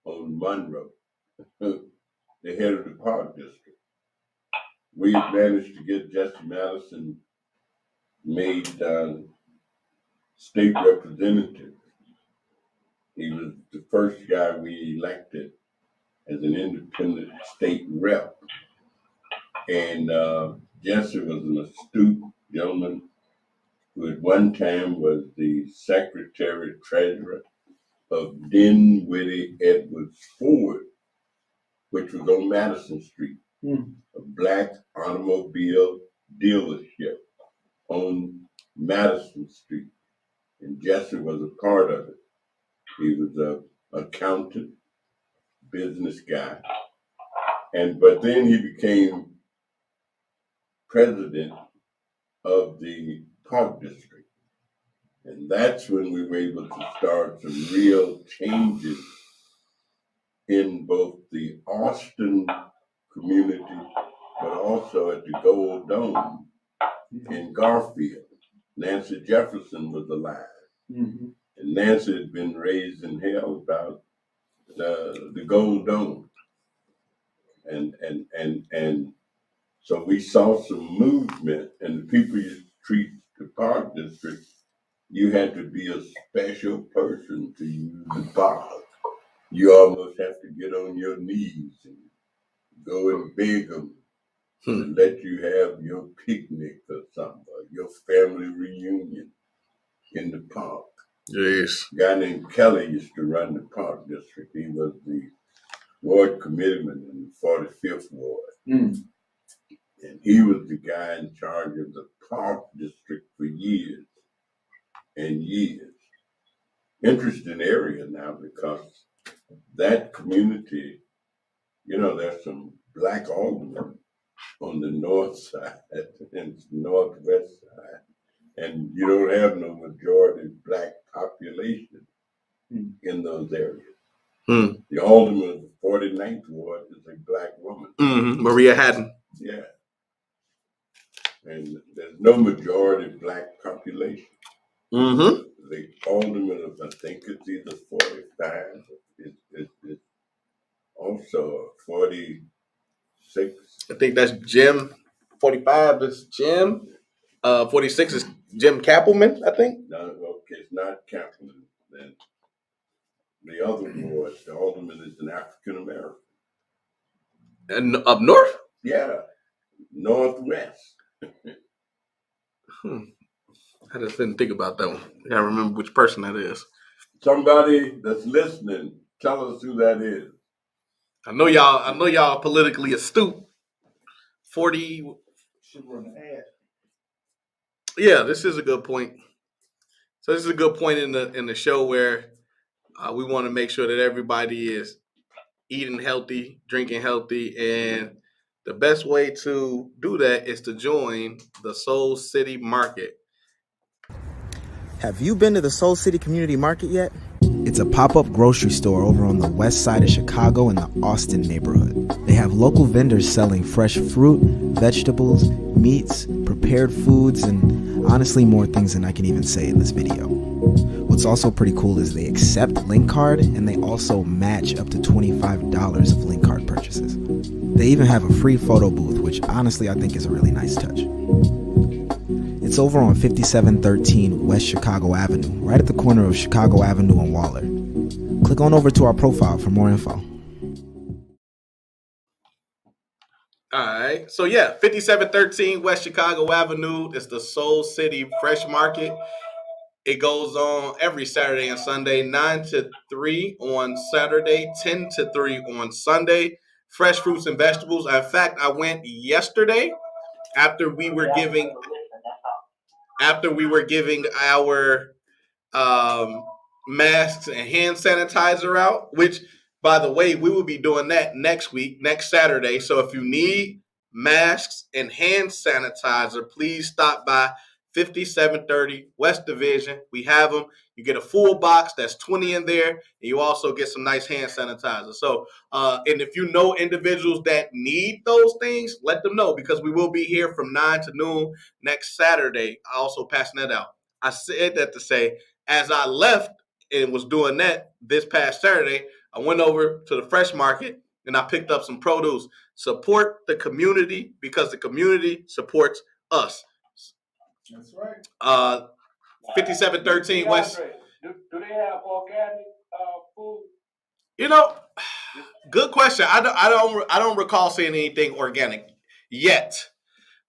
on Monroe, the head of the Park District. We managed to get Jesse Madison made state representative. He was the first guy we elected as an independent state rep. And Jesse was an astute gentleman who at one time was the secretary treasurer of Dinwiddie Edwards Ford, which was on Madison Street, a black automobile dealership on Madison Street. And Jesse was a part of it. He was an accountant, business guy. But then he became president of the Park District. And that's when we were able to start some real changes in both the Austin community, but also at the Gold Dome in Garfield. Nancy Jefferson was alive. And Nancy had been raised and held about the Gold Dome. And so we saw some movement, and the people used to treat the Park District, you had to be a special person to use the park. You almost have to get on your knees and go and beg them to let you have your picnic or something, or your family reunion in the park. Yes. A guy named Kelly used to run the park district. He was the ward committeeman in the 45th ward. And he was the guy in charge of the park district for years and years. Interesting area now because that community, there's some black aldermen on the north side and northwest side. And you don't have no majority black population in those areas. The alderman of the 49th ward is a black woman. Maria Haddon. Yeah. And there's no majority black population. The alderman of, I think it's either 45, is also 46. I think that's Jim. 45 is Jim. 46 is Jim Kappelman, I think. No, okay, it's not Kaplan. Then the other ward, the alderman is an African American. And up north? Yeah, northwest. I just didn't think about that one. I gotta remember which person that is. Somebody that's listening, tell us who that is. I know y'all politically astute. 40. Should run an ad. Yeah, this is a good point. So this is a good point in the show where we want to make sure that everybody is eating healthy, drinking healthy, and the best way to do that is to join the Seoul City Market. Have you been to the Seoul City Community Market yet? It's a pop-up grocery store over on the west side of Chicago in the Austin neighborhood. They have local vendors selling fresh fruit, vegetables, meats, prepared foods, and honestly more things than I can even say in this video. What's also pretty cool is they accept link card and they also match up to $25 of link card purchases. They even have a free photo booth, which honestly I think is a really nice touch. It's over on 5713 West Chicago Avenue, right at the corner of Chicago Avenue and Waller. Click on over to our profile for more info. All right. So yeah, 5713 West Chicago Avenue is the Seoul City Fresh Market. It goes on every Saturday and Sunday, 9 to 3 on Saturday, 10 to 3 on Sunday. Fresh fruits and vegetables. In fact, I went yesterday after we were giving our masks and hand sanitizer out, which, by the way, we will be doing that next week, next Saturday. So if you need masks and hand sanitizer, please stop by 5730 West Division. We have them. You get a full box. That's 20 in there. And you also get some nice hand sanitizer. So, and if you know individuals that need those things, let them know because we will be here from 9 to noon next Saturday. I also passing that out. I said that to say, as I left and was doing that this past Saturday, I went over to the fresh market and I picked up some produce. Support the community because the community supports us. That's right. 5713 West. Do they have organic food? Good question. I don't recall seeing anything organic yet.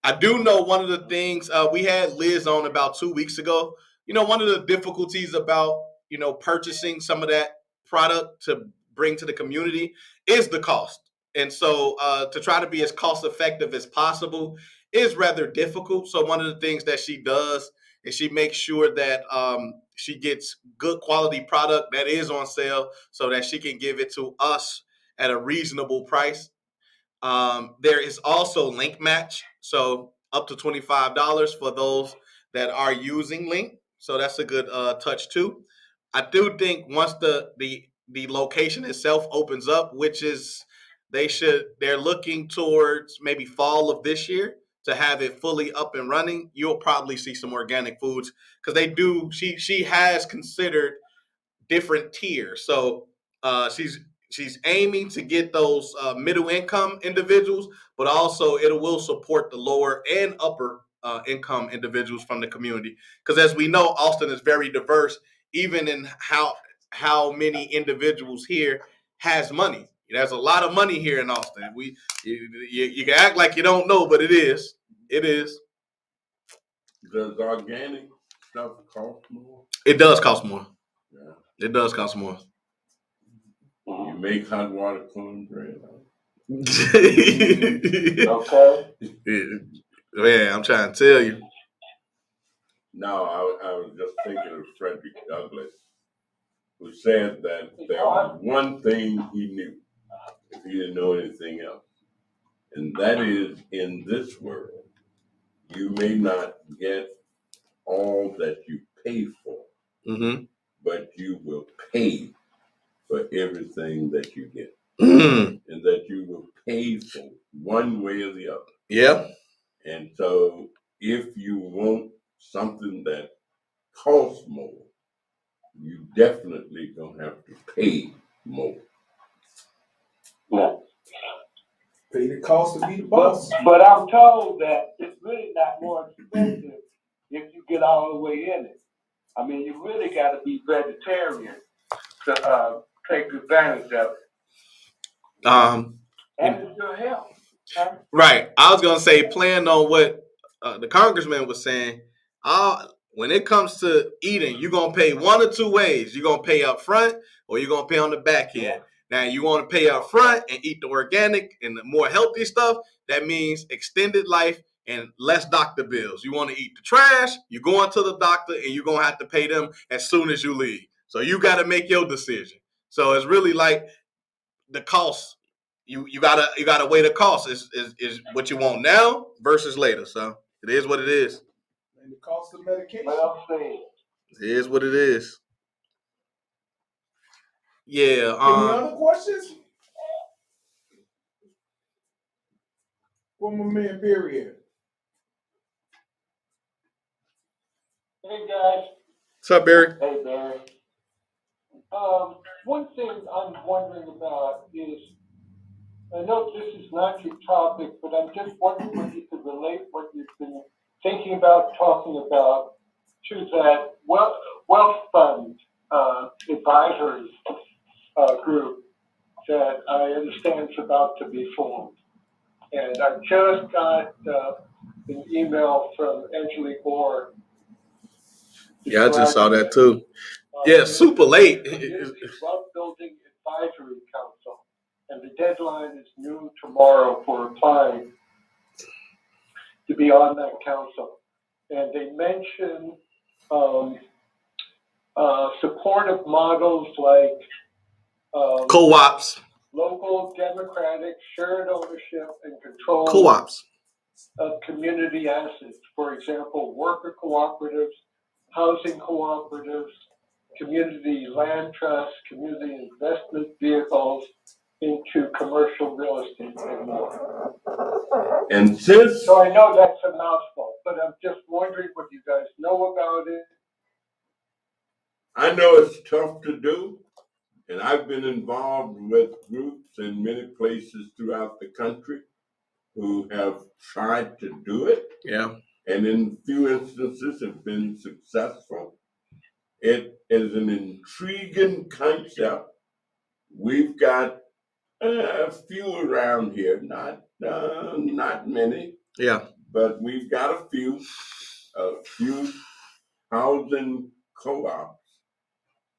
I do know one of the things we had Liz on about 2 weeks ago. One of the difficulties about purchasing some of that product to bring to the community is the cost. And so to try to be as cost effective as possible is rather difficult. So one of the things that she does is she makes sure that she gets good quality product that is on sale so that she can give it to us at a reasonable price. There is also link match, so up to $25 for those that are using link. So that's a good touch too. I do think once the location itself opens up, which is they're looking towards maybe fall of this year to have it fully up and running. You'll probably see some organic foods because they do. She has considered different tiers, so she's aiming to get those middle income individuals, but also it will support the lower and upper income individuals from the community. Because as we know, Austin is very diverse, even in how many individuals here has money. There's a lot of money here in Austin. You can act like you don't know, but it is. It is. Does organic stuff cost more? It does cost more. Yeah. It does cost more. You make hot water cornbread. Okay. Man, I'm trying to tell you. No, I was just thinking of Frederick Douglass, who said that there was one thing he knew, if he didn't know anything else, and that is, in this world, you may not get all that you pay for, but you will pay for everything that you get, and that you will pay for one way or the other. Yeah. And so if you want something that costs more, you definitely gonna have to pay more. Yeah. Pay the cost to be the boss. But I'm told that it's really not more expensive if you get all the way in it. I mean, you really got to be vegetarian to take advantage of it. And it's your health. Huh? Right. I was gonna say, playing on what the congressman was saying. When it comes to eating, you're gonna pay one or two ways. You're gonna pay up front, or you're gonna pay on the back end. Now, you want to pay up front and eat the organic and the more healthy stuff. That means extended life and less doctor bills. You want to eat the trash, you're going to the doctor, and you're gonna have to pay them as soon as you leave. So you got to make your decision. So it's really like the cost. You gotta weigh the cost is what you want now versus later. So it is what it is. And the cost of medication. Well said. It is what it is. Yeah. Any other questions? Where my man Barry at? Hey guys. What's up, Barry? Hey Barry. One thing I'm wondering about is, I know this is not your topic, but I'm just wondering if you could relate what you've been thinking about, talking about, to that wealth fund advisory group that I understand is about to be formed. And I just got an email from Angelique Orr. Yeah, I just saw that too. Yeah, super late. Wealth Building Advisory Council. And the deadline is noon tomorrow for applying to be on that council. And they mention supportive models like Co-ops. local democratic shared ownership and control Co-ops of community assets. For example, worker cooperatives, housing cooperatives, community land trusts, community investment vehicles into commercial real estate and more. And since So I know that's a mouthful, but I'm just wondering what you guys know about it. I know it's tough to do, and I've been involved with groups in many places throughout the country who have tried to do it. Yeah. And in few instances have been successful. It is an intriguing concept. We've got a few around here, not many. Yeah. But we've got a few housing co-ops.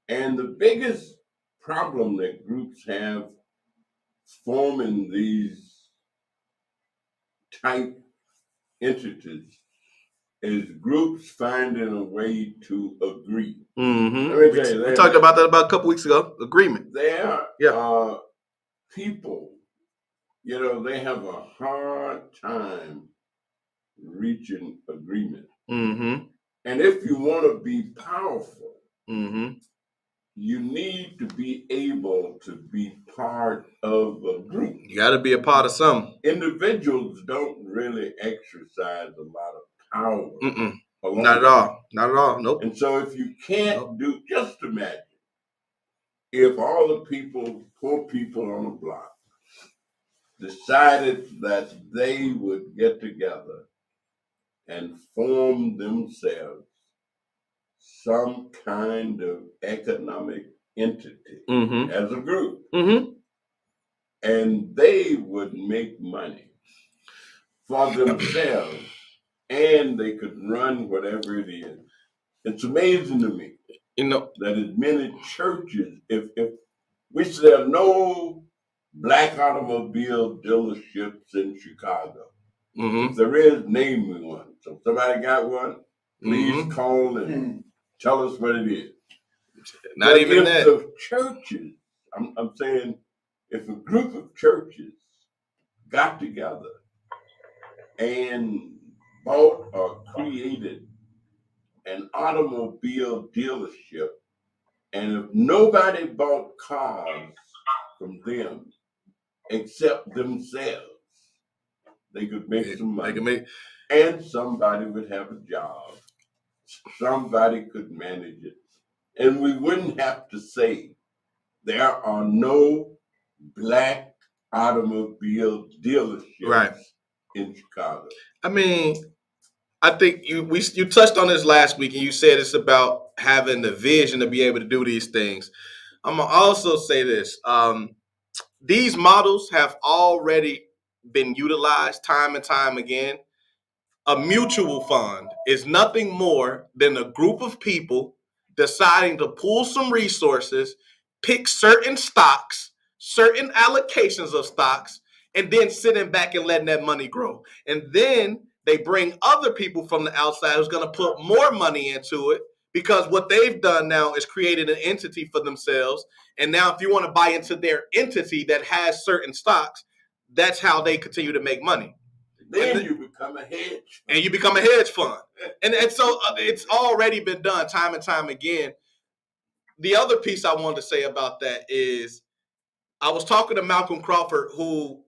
And the biggest problem that groups have forming these type entities is groups finding a way to agree. We talked about that about a couple weeks ago. Agreement. There are people, they have a hard time reaching agreement. And if you want to be powerful, you need to be able to be part of a group. You got to be a part of something. Individuals don't really exercise a lot of power. Not at all. Not at all. Nope. And so if you can't just imagine if all the poor people on the block decided that they would get together and form themselves some kind of economic entity as a group. and they would make money for themselves, and they could run whatever it is. It's amazing to me, that as many churches, if which there are no black automobile dealerships in Chicago. If there is, name me one. So if somebody got one, please call and tell us what it is. Not but even that. The churches, I'm saying, if a group of churches got together and bought or created an automobile dealership, and if nobody bought cars from them except themselves, they could make some money. And somebody would have a job. Somebody could manage it. And we wouldn't have to say there are no black automobile dealerships in Chicago. I mean, I think you touched on this last week, and you said it's about having the vision to be able to do these things. I'm gonna also say this: these models have already been utilized time and time again. A mutual fund is nothing more than a group of people deciding to pool some resources, pick certain stocks, certain allocations of stocks, and then sitting back and letting that money grow. And then they bring other people from the outside who's going to put more money into it, because what they've done now is created an entity for themselves. And now if you want to buy into their entity that has certain stocks, that's how they continue to make money. Then you become a hedge fund. And you become a hedge fund. And so it's already been done time and time again. The other piece I wanted to say about that is I was talking to Malcolm Crawford, who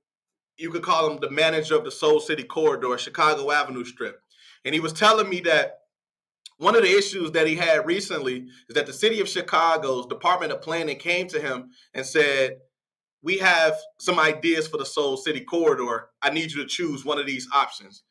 you could call him the manager of the Soul City Corridor, Chicago Avenue Strip. And he was telling me that one of the issues that he had recently is that the city of Chicago's Department of Planning came to him and said, we have some ideas for the Soul City Corridor. I need you to choose one of these options.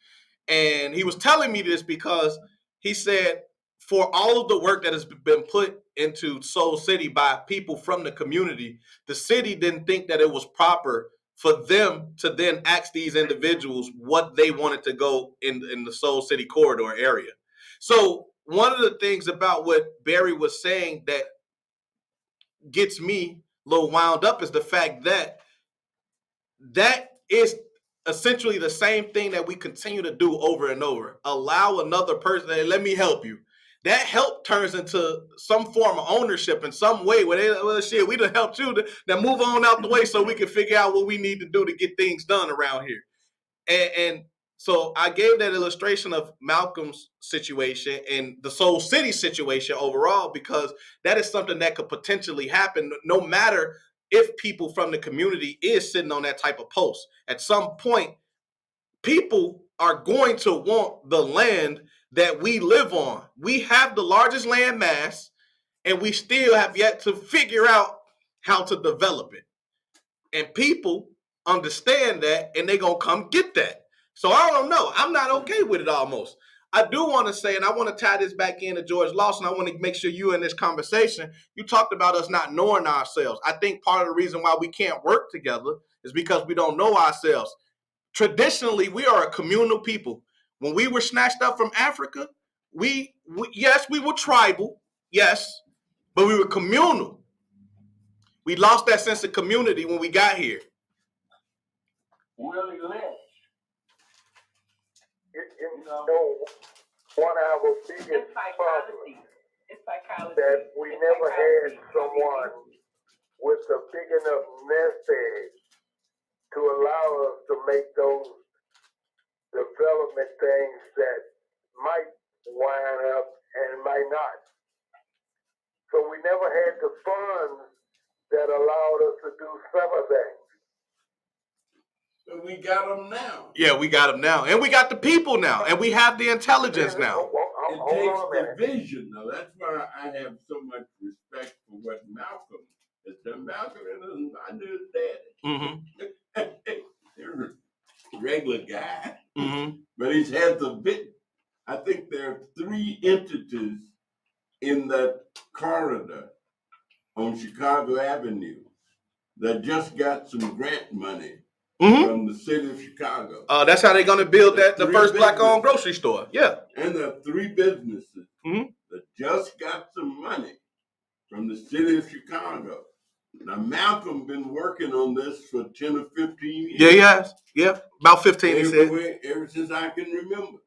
And he was telling me this because he said, for all of the work that has been put into Soul City by people from the community, the city didn't think that it was proper for them to then ask these individuals what they wanted to go in the Soul City Corridor area. So one of the things about what Barry was saying that gets me a little wound up is the fact that that is essentially the same thing that we continue to do over and over. Allow another person, hey, let me help you. That help turns into some form of ownership in some way where they, well, shit, we done helped you. Now move on out the way so we can figure out what we need to do to get things done around here. And so I gave that illustration of Malcolm's situation and the Soul City situation overall, because that is something that could potentially happen no matter if people from the community is sitting on that type of post. At some point, people are going to want the land that we live on. We have the largest land mass, and we still have yet to figure out how to develop it. And people understand that, and they're going to come get that. So I don't know. I'm not okay with it almost. I do want to say, and I want to tie this back into George Lawson, I want to make sure you in this conversation, you talked about us not knowing ourselves. I think part of the reason why we can't work together is because we don't know ourselves. Traditionally, we are a communal people. When we were snatched up from Africa, yes, we were tribal, yes, but we were communal. We lost that sense of community when we got here. Willie Lynch, one of our biggest problems that we never had someone with a big enough nest egg to allow us to make those development things that might wind up and might not. So we never had the funds that allowed us to do some of that. But we got them now. Yeah, we got them now. And we got the people now. And we have the intelligence now. It takes the vision, though. That's why I have so much respect for what Malcolm has done. Malcolm is not his daddy. Regular guy. But he's had the bit. I think there are 3 entities in that corridor on Chicago Avenue that just got some grant money from the city of Chicago. That's how they're going to build the first black-owned grocery store. Yeah. And there are 3 businesses that just got some money from the city of Chicago. Now, Malcolm been working on this for 10 or 15 years. Yeah, he has. Yeah, about 15, he said. Ever since I can remember.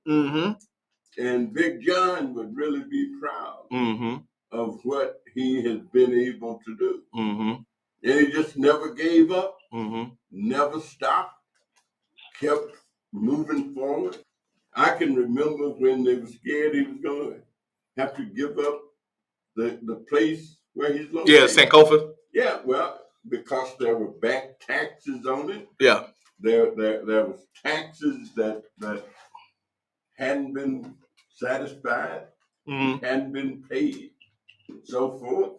And Big John would really be proud of what he has been able to do. And he just never gave up, never stopped, kept moving forward. I can remember when they were scared he was going to have to give up the place where he's located. Yeah, Sankofa. Yeah, well, because there were back taxes on it. Yeah. There was taxes that hadn't been satisfied, hadn't been paid, and so forth.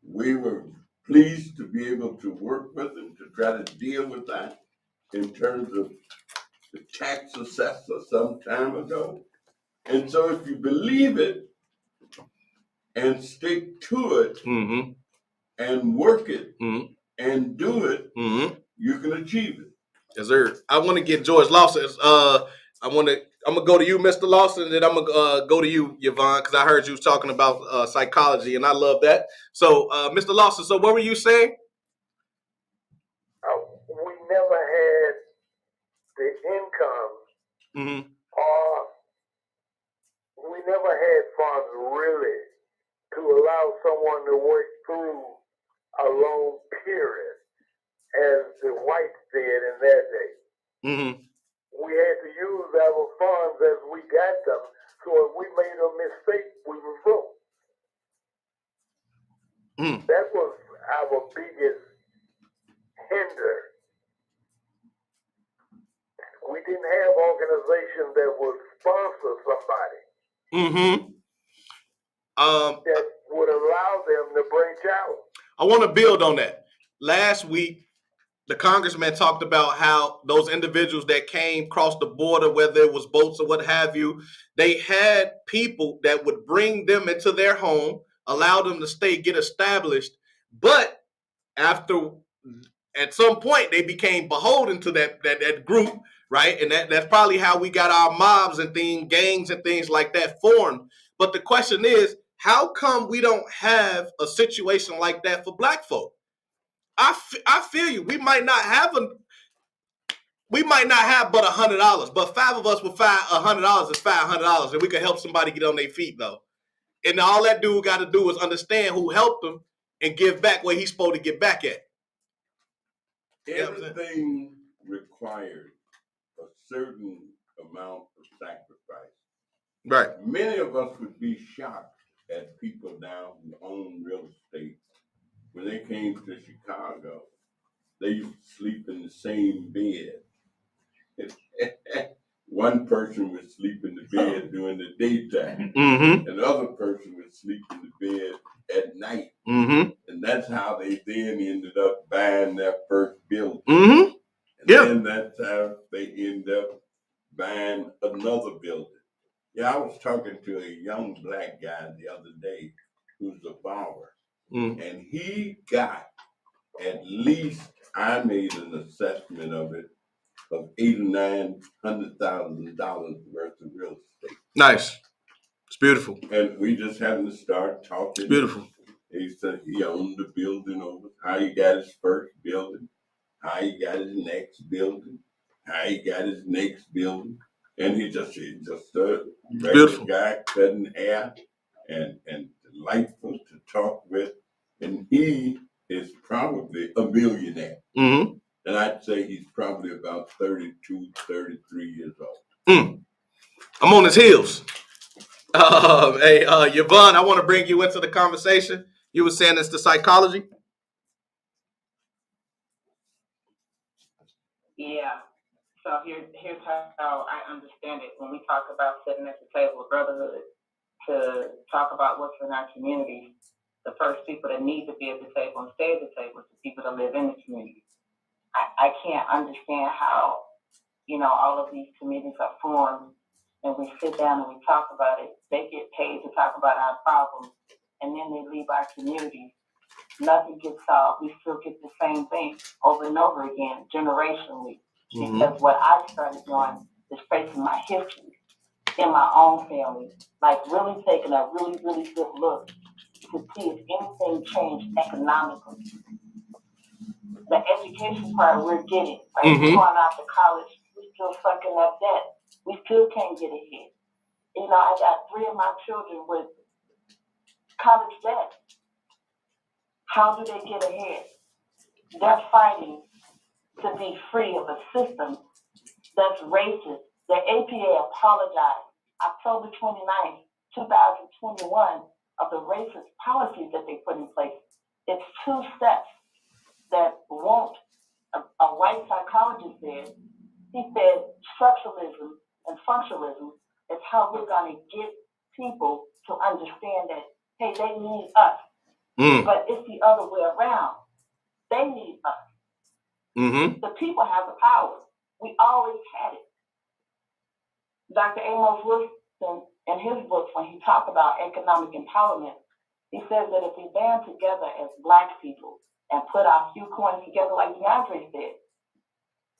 We were pleased to be able to work with them to try to deal with that in terms of the tax assessor some time ago. And so if you believe it and stick to it and work it and do it, you can achieve it. Yes, sir. I want to get George Lawson. I'm gonna go to you, Mr. Lawson, and then I'm gonna go to you, Yvonne, because I heard you talking about psychology, and I love that. So, Mr. Lawson, so what were you saying? We never had the income, or we never had funds really to allow someone to work through a long period as the whites did in their day. We had to use our funds as we got them, so if we made a mistake, we were broke. That was our biggest hinder. We didn't have organizations that would sponsor somebody. That would allow them to branch out. I want to build on that. Last week, the congressman talked about how those individuals that came across the border, whether it was boats or what have you, they had people that would bring them into their home, allow them to stay, get established. But at some point, they became beholden to that group, right? And that's probably how we got our mobs and gangs and things like that formed. But the question is, how come we don't have a situation like that for black folk? I feel you. We might not have but $100, but 5 of us with $100 is $500, and we could help somebody get on their feet though. And all that dude got to do is understand who helped him and give back where he's supposed to get back at. Everything required a certain amount of sacrifice. Right. Many of us would be shocked at people now who own real estate. When they came to Chicago, they used to sleep in the same bed. One person would sleep in the bed during the daytime. Another person would sleep in the bed at night. And that's how they then ended up buying their first building. And then that's how they ended up buying another building. Yeah, I was talking to a young black guy the other day who's a borrower. And he got at least, I made an assessment of it, of $800,000 or $900,000 worth of real estate. Nice. It's beautiful. And we just happened to start talking. It's beautiful. He said he owned the building over, how he got his first building, how he got his next building, how he got his next building. And he's just a regular guy cutting hair and delightful to talk with. And he is probably a millionaire. And I'd say he's probably about 32, 33 years old. I'm on his heels. Hey, Yvonne, I want to bring you into the conversation. You were saying it's the psychology? Yeah. So here's how I understand it. When we talk about sitting at the table of brotherhood to talk about what's in our community, the first people that need to be at the table and stay at the table is the people that live in the community. I can't understand how, all of these committees are formed and we sit down and we talk about it. They get paid to talk about our problems, and then they leave our communities nothing gets solved. We still get the same thing over and over again, generationally. Because what I started doing is facing my history in my own family, like really taking a really, really good look to see if anything changed economically. The education part we're getting, like we're going out to college, we're still sucking up debt. We still can't get ahead. You know, I got 3 of my children with college debt. How do they get ahead? They're fighting to be free of a system that's racist. The APA apologized October 29th, 2021, of the racist policies that they put in place. It's 2 steps that won't. A white psychologist said, he said structuralism and functionalism is how we're going to get people to understand that, hey, they need us. But it's the other way around. They need us. The people have the power. We always had it. Dr. Amos Wilson, in his books, when he talked about economic empowerment, he says that if we band together as Black people and put our few coins together, like DeAndre said,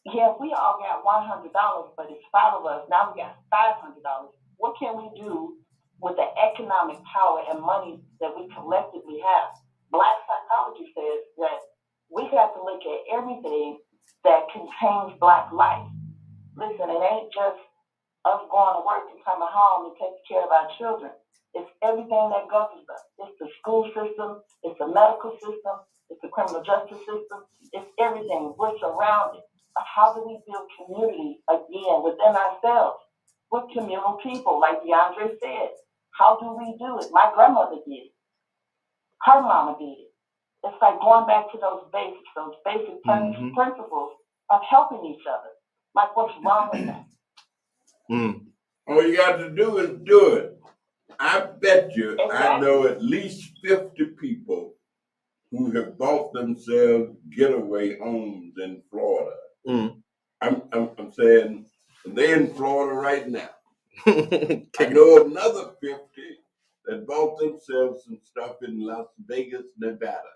yeah, we all got $100, but it's 5 of us. Now we got $500. What can we do with the economic power and money that we collectively have? Black psychology says that we have to look at everything that contains Black life. Listen, it ain't just us going to work and coming home and taking care of our children. It's everything that governs us. It's the school system, it's the medical system, it's the criminal justice system, it's everything. We're surrounded. How do we build community again within ourselves? We're communal people, like DeAndre said. How do we do it? My grandmother did it. Her mama did it. It's like going back to those basic principles of helping each other. Like, what's wrong with that? All you got to do is do it. I bet you I know at least 50 people who have bought themselves getaway homes in Florida. I'm saying they're in Florida right now. I know another 50 that bought themselves some stuff in Las Vegas, Nevada.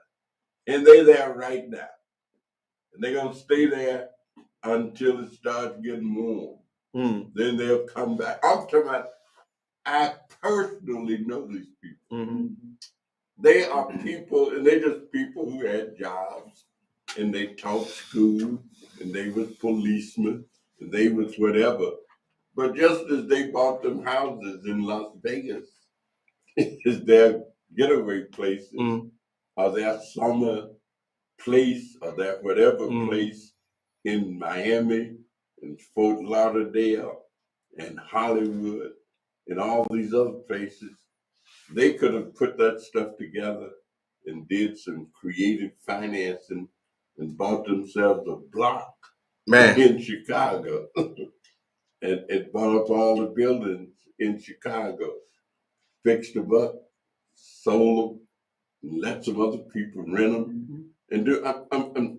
And they're there right now. And they're going to stay there until it starts getting warm. Then they'll come back. I'm talking about, I personally know these people. They are people, and they're just people who had jobs, and they taught school, and they was policemen, and they was whatever. But just as they bought them houses in Las Vegas, is their getaway places, or their summer place, or their whatever place in Miami, and Fort Lauderdale, and Hollywood, and all these other places. They could have put that stuff together and did some creative financing and bought themselves a block in Chicago and bought up all the buildings in Chicago, fixed them up, sold them, and let some other people rent them. And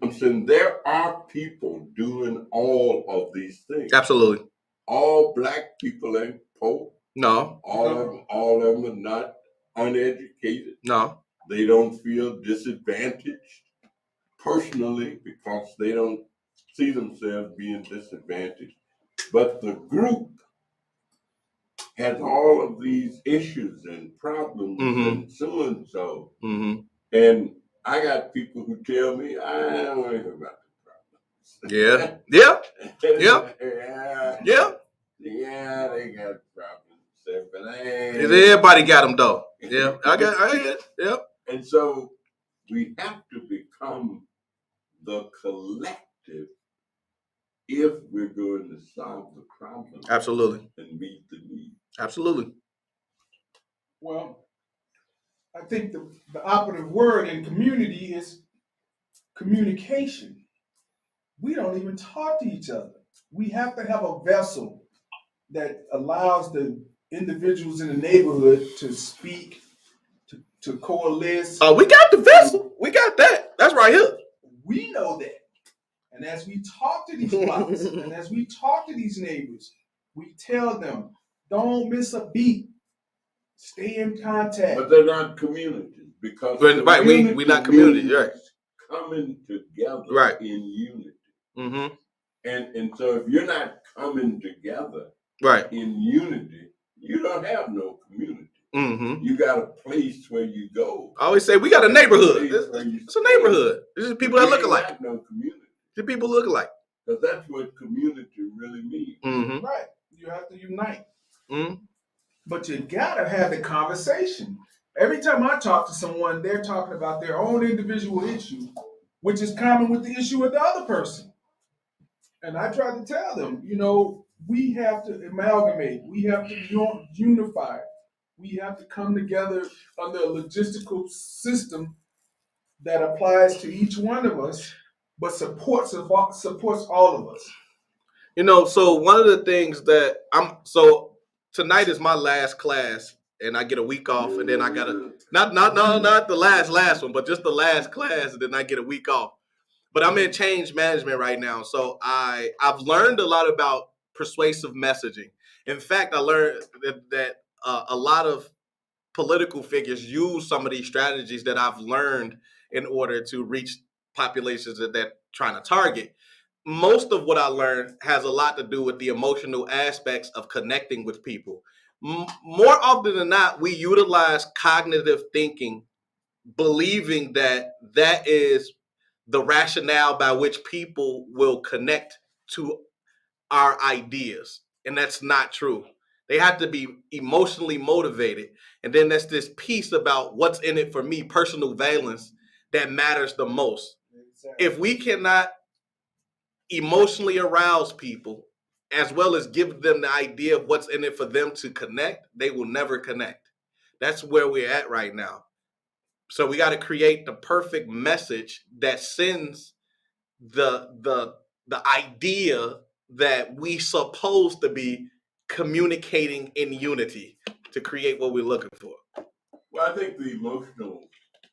I'm saying there are people doing all of these things. Absolutely. All Black people ain't poor. No. All of them are not uneducated. No. They don't feel disadvantaged personally because they don't see themselves being disadvantaged. But the group has all of these issues and problems and so and so. And I got people who tell me, I don't want to hear about the problems. Yeah, they got problems. But everybody got them though. Yeah, I get it. Yep. And so we have to become the collective if we're going to solve the problem. Absolutely. And meet the need. Absolutely. Well, I think the operative word in community is communication. We don't even talk to each other. We have to have a vessel that allows the individuals in the neighborhood to speak, to coalesce. Oh, we got the vessel. We got that. That's right here. We know that. And as we talk to these blocks and as we talk to these neighbors, we tell them, don't miss a beat. Stay in contact. But they're not communities. Because right, we not community, right? Coming together, right, in unity. Mm-hmm. And so if you're not coming together, right, in unity, you don't have no community. Mm-hmm. You got a place where you go. I always say we got a neighborhood. It's a neighborhood. This is people that look alike. Got no community. The people look alike. Because that's what community really means. Mm-hmm. Right. You have to unite. Mm-hmm. But you gotta have the conversation. Every time I talk to someone, they're talking about their own individual issue, which is common with the issue of the other person. And I try to tell them, we have to amalgamate. We have to unify. We have to come together under a logistical system that applies to each one of us, but supports all of us. So one of the things that tonight is my last class, and I get a week off, and then I gotta not the last one, but just the last class, and then I get a week off. But I'm in change management right now, so I've learned a lot about persuasive messaging. In fact, I learned that a lot of political figures use some of these strategies that I've learned in order to reach populations that they're trying to target. Most of what I learned has a lot to do with the emotional aspects of connecting with people. More often than not, we utilize cognitive thinking, believing that is the rationale by which people will connect to our ideas. And that's not true. They have to be emotionally motivated. And then there's this piece about what's in it for me, personal valence, that matters the most. Exactly. If we cannot emotionally arouse people, as well as give them the idea of what's in it for them to connect, they will never connect. That's where we're at right now. So we got to create the perfect message that sends the idea that we supposed to be communicating in unity to create what we're looking for. Well, I think the emotional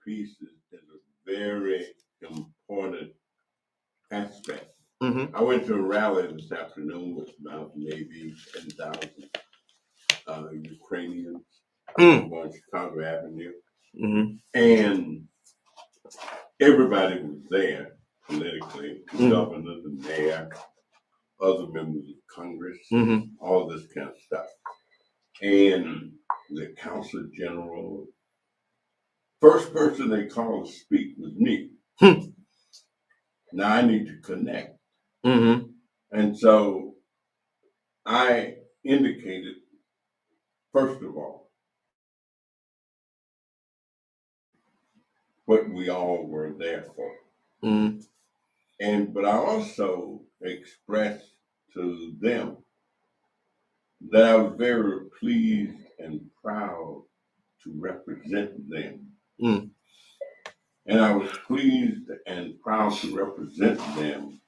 piece is a very important aspect. Mm-hmm. I went to a rally this afternoon with about maybe 10,000 Ukrainians on Chicago Avenue. Mm-hmm. And everybody was there politically, the governor, the mayor, other members of Congress, all this kind of stuff. And the council general, first person they called to speak was me. Now I need to connect. Mm-hmm. And so I indicated, first of all, what we all were there for. Mm-hmm. But I also expressed to them that I was very pleased and proud to represent them. Mm. And I was pleased and proud to represent them.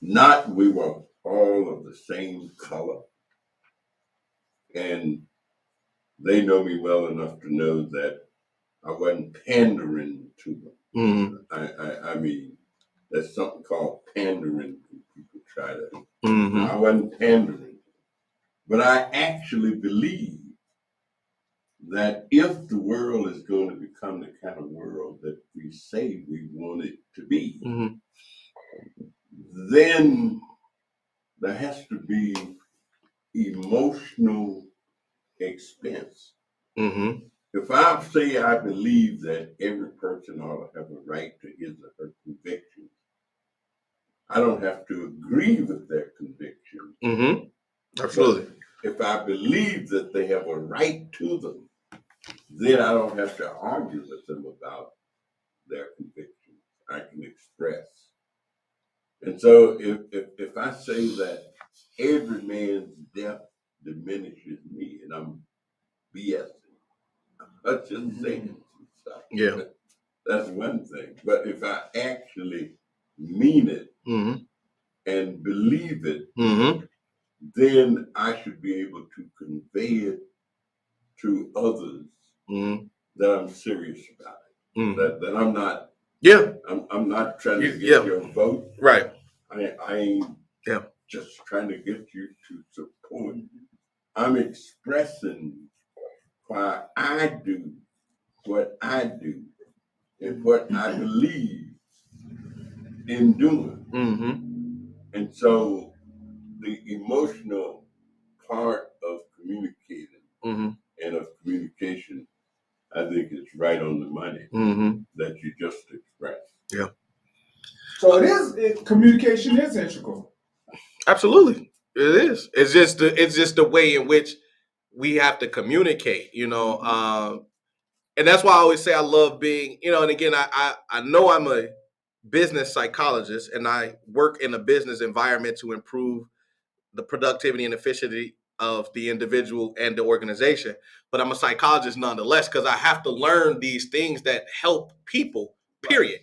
Not we were all of the same color. And they know me well enough to know that I wasn't pandering to them. Mm-hmm. I mean, there's something called pandering when people try to. Mm-hmm. I wasn't pandering. But I actually believe that if the world is going to become the kind of world that we say we want it to be, then there has to be emotional expense. Mm-hmm. If I say I believe that every person ought to have a right to his or her conviction, I don't have to agree with their conviction. Mm-hmm. Absolutely. But if I believe that they have a right to them, then I don't have to argue with them about their conviction. I can express. And so if I say that every man's death diminishes me, and I'm BSing, I'm just saying stuff. Yeah. That's one thing. But if I actually mean it and believe it, then I should be able to convey it to others that I'm serious about it. That I'm not. Yeah. I'm not trying to get your vote. Right. I ain't just trying to get you to support. I'm expressing why I do what I do and what I believe in doing. And so the emotional part of communicating and of communication, I think it's right on the money that you just expressed. Yeah. So communication is integral. Absolutely, it is. It's just the way in which we have to communicate, you know. And that's why I always say I love being, you know. And again, I know I'm a business psychologist, and I work in a business environment to improve the productivity and efficiency of the individual and the organization. But I'm a psychologist nonetheless, because I have to learn these things that help people, period.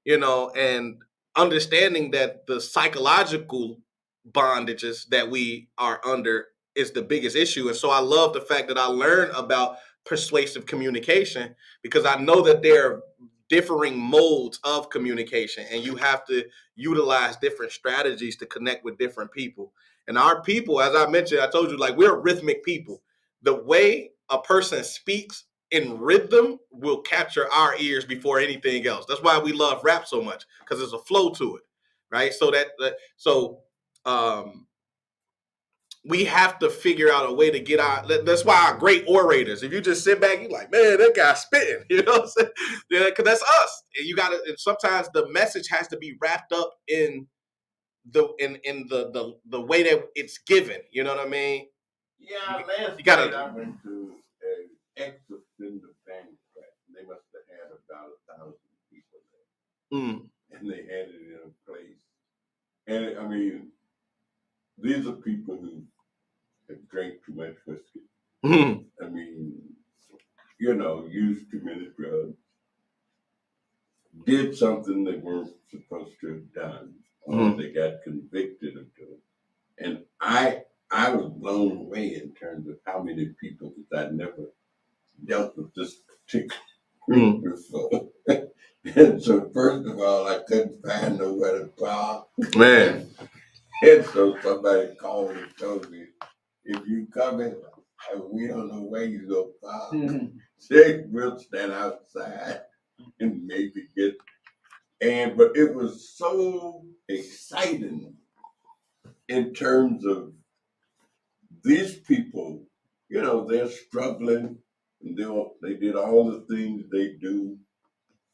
You know, and understanding that the psychological bondages that we are under is the biggest issue. And so I love the fact that I learn about persuasive communication, because I know that there are differing modes of communication, and you have to utilize different strategies to connect with different people. And our people, as I mentioned, I told you, like, we're rhythmic people. The way a person speaks in rhythm will capture our ears before anything else. That's why we love rap so much, because there's a flow to it, right? We have to figure out a way to get out. That's why our great orators, if you just sit back, you're like, man, that guy's spitting, you know what I'm saying? Yeah, because that's us. And you gotta, and sometimes the message has to be wrapped up in the way that it's given. You know what I mean? Yeah, last You gotta- night I went to an ex-offender banquet. They must have had about 1,000 people there. And they had it in a place. And I mean, these are people who have drank too much whiskey. I mean, you know, used too many drugs, did something they weren't supposed to have done, or they got convicted of doing. And I was blown away in terms of how many people, because I'd never dealt with this particular group before. And so first of all, I couldn't find nowhere to park. Man. And so somebody called and told me, if you come in, we don't know where you go park. We'll stand outside and maybe get. But it was so exciting in terms of these people, you know, they're struggling, and they did all the things they do.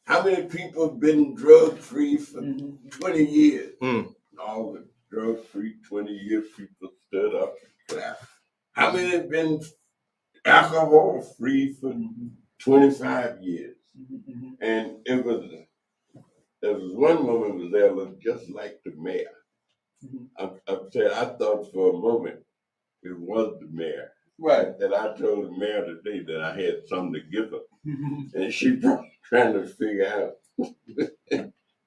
How many people have been drug-free for 20 years? All the drug-free 20-year people stood up and clapped. How many have been alcohol-free for 25 years? And there was one woman was there looked just like the mayor. I thought for a moment it was the mayor. Right. And I told the mayor today that I had something to give her. And she probably trying to figure out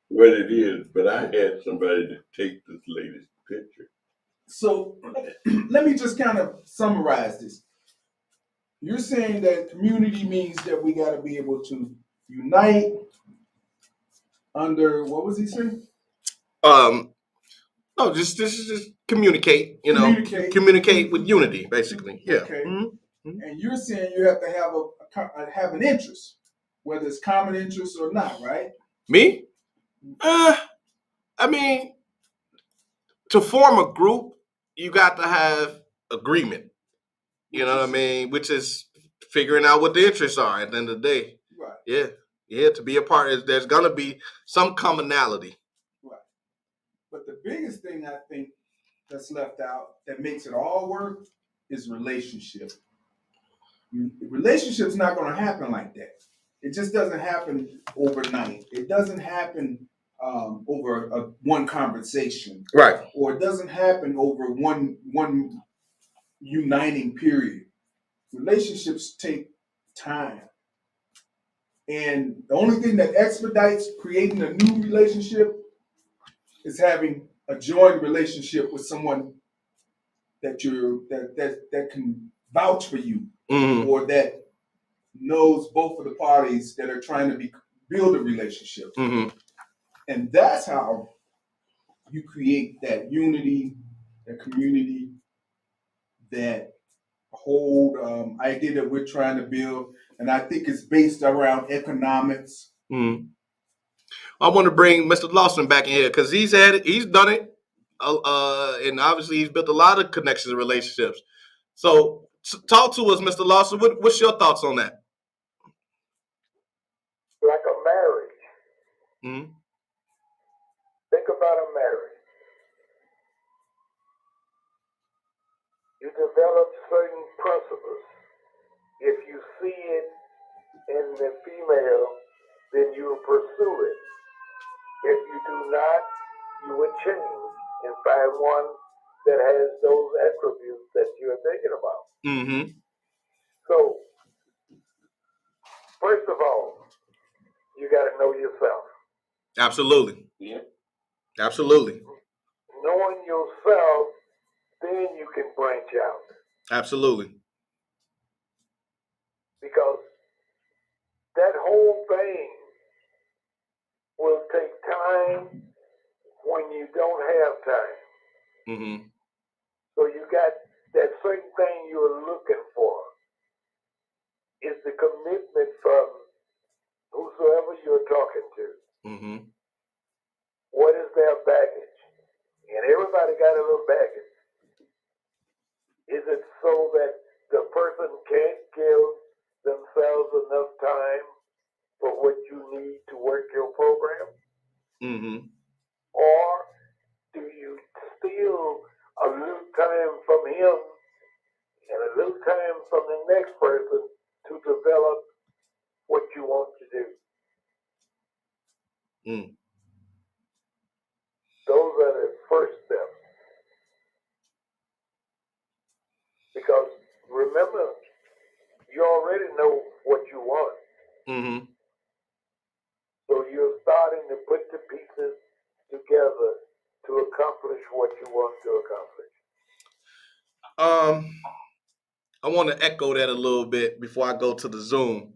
what it is, but I had somebody to take this lady's picture. So let me just kind of summarize this. You're saying that community means that we got to be able to unite under, what was he saying? No, just communicate. You know, communicate with unity, basically. Yeah. Okay. And you're saying you have to have an interest, whether it's common interest or not, right? Me? I mean, to form a group, you got to have agreement. You know what I mean? Which is figuring out what the interests are at the end of the day. Right. Yeah. Yeah, to be a part, there's going to be some commonality. Right. But the biggest thing I think that's left out that makes it all work is relationship. Relationship's not going to happen like that. It just doesn't happen overnight. It doesn't happen over one conversation, right? Or it doesn't happen over one uniting period. Relationships take time, and the only thing that expedites creating a new relationship is having a joint relationship with someone that that can vouch for you, or that knows both of the parties that are trying to build a relationship. And that's how you create that unity, that community, that whole idea that we're trying to build. And I think it's based around economics. Mm. I want to bring Mr. Lawson back in here because he's done it, and obviously he's built a lot of connections and relationships. So talk to us, Mr. Lawson. What's your thoughts on that? Like a marriage. Mm-hmm. Think about a marriage. You develop certain principles. If you see it in the female, then you will pursue it. If you do not, you would change and find one that has those attributes that you're thinking about. Mm-hmm. So, first of all, you got to know yourself. Absolutely. Yeah. Absolutely. Knowing yourself, then you can branch out. Absolutely. Because that whole thing will take time when you don't have time. Mm-hmm. So you got that certain thing you're looking for. Is the commitment from whosoever you're talking to. Mm-hmm. What is their baggage? And everybody got a little baggage. Is it so that the person can't give themselves enough time for what you need to work your program? Mm-hmm. Or do you steal a little time from him and a little time from the next person to develop what you want to do? Mm. Those are the first steps. Because remember, you already know what you want. Mm-hmm. So you're starting to put the pieces together to accomplish what you want to accomplish. I want to echo that a little bit before I go to the Zoom.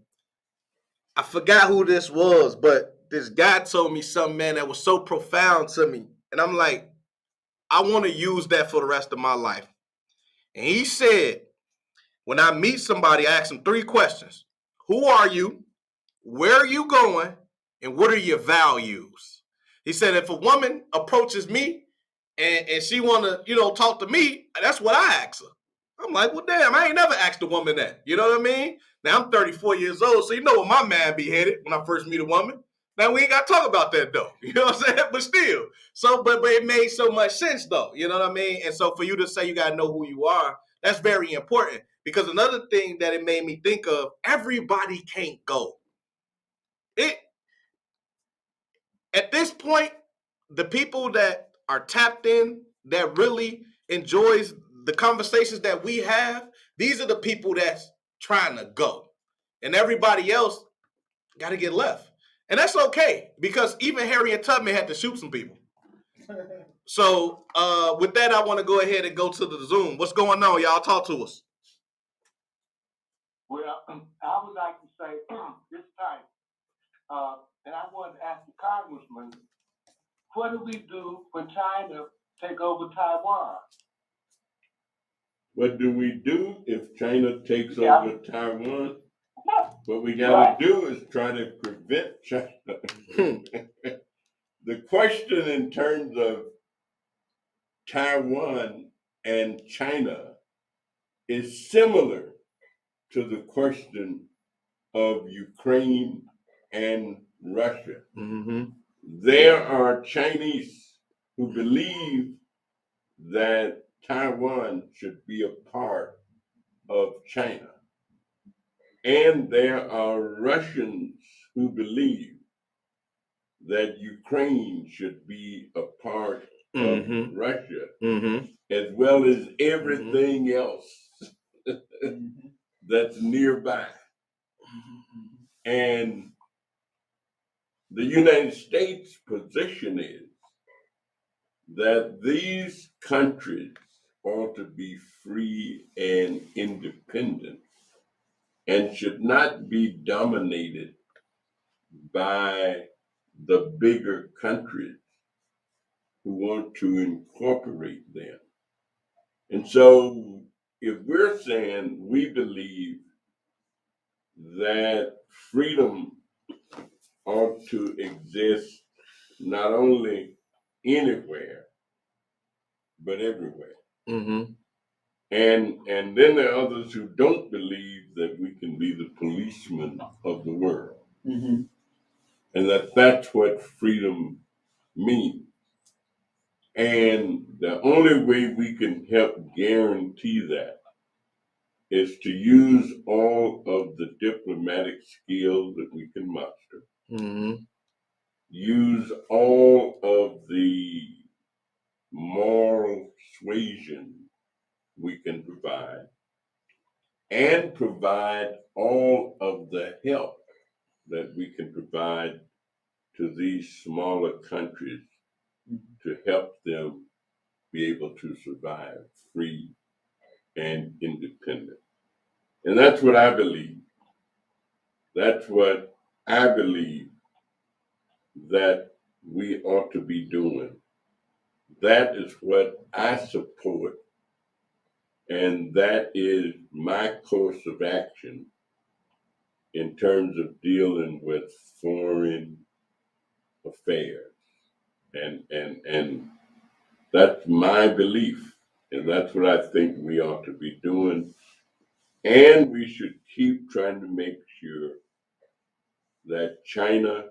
I forgot who this was, but this guy told me something, man, that was so profound to me. And I'm like, I want to use that for the rest of my life. And he said, when I meet somebody, I ask them 3 questions. Who are you? Where are you going? And what are your values? He said, if a woman approaches me and she want to, talk to me, that's what I ask her. I'm like, well, damn, I ain't never asked a woman that. You know what I mean? Now, I'm 34 years old, so you know what my man be headed when I first meet a woman. Now, we ain't got to talk about that, though. You know what I'm saying? But still. So, but it made so much sense, though. You know what I mean? And so for you to say you got to know who you are, that's very important. Because another thing that it made me think of, everybody can't go. At this point, the people that are tapped in, that really enjoys the conversations that we have, these are the people that's trying to go. And everybody else got to get left. And that's okay, because even Harriet Tubman had to shoot some people. So with that, I want to go ahead and go to the Zoom. What's going on, y'all? Talk to us. Well, I would like to say this time, and I wanted to ask the congressman, what do we do when China take over Taiwan? What do we do if China takes over Taiwan? What we got to do is try to prevent China. The question in terms of Taiwan and China is similar to the question of Ukraine and Russia. Mm-hmm. There are Chinese who believe that Taiwan should be a part of China. And there are Russians who believe that Ukraine should be a part of Russia, as well as everything else that's nearby. And the United States' position is that these countries ought to be free and independent and should not be dominated by the bigger countries who want to incorporate them. And so if we're saying we believe that freedom ought to exist not only anywhere, but everywhere. Mm-hmm. And then there are others who don't believe that we can be the policeman of the world. Mm-hmm. And that's what freedom means. And the only way we can help guarantee that is to use all of the diplomatic skills that we can muster, Mm-hmm. use all of the moral suasion we can provide, and provide all of the help that we can provide to these smaller countries to help them be able to survive free and independent. And that's what I believe. That's what I believe that we ought to be doing. That is what I support. And that is my course of action in terms of dealing with foreign affairs. And that's my belief. And that's what I think we ought to be doing. And we should keep trying to make sure that China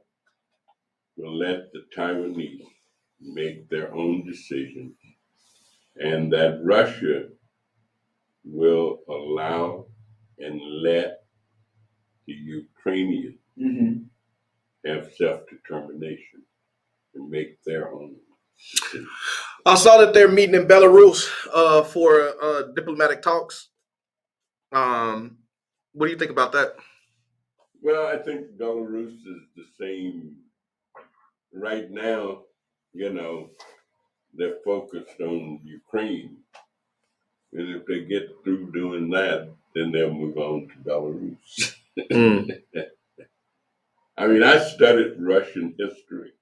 will let the Taiwanese make their own decisions, and that Russia will allow and let the Ukrainians have self-determination and make their own decisions. I saw that they're meeting in Belarus for diplomatic talks. What do you think about that? Well, I think Belarus is the same. Right now, they're focused on Ukraine. And if they get through doing that, then they'll move on to Belarus. I mean, I studied Russian history,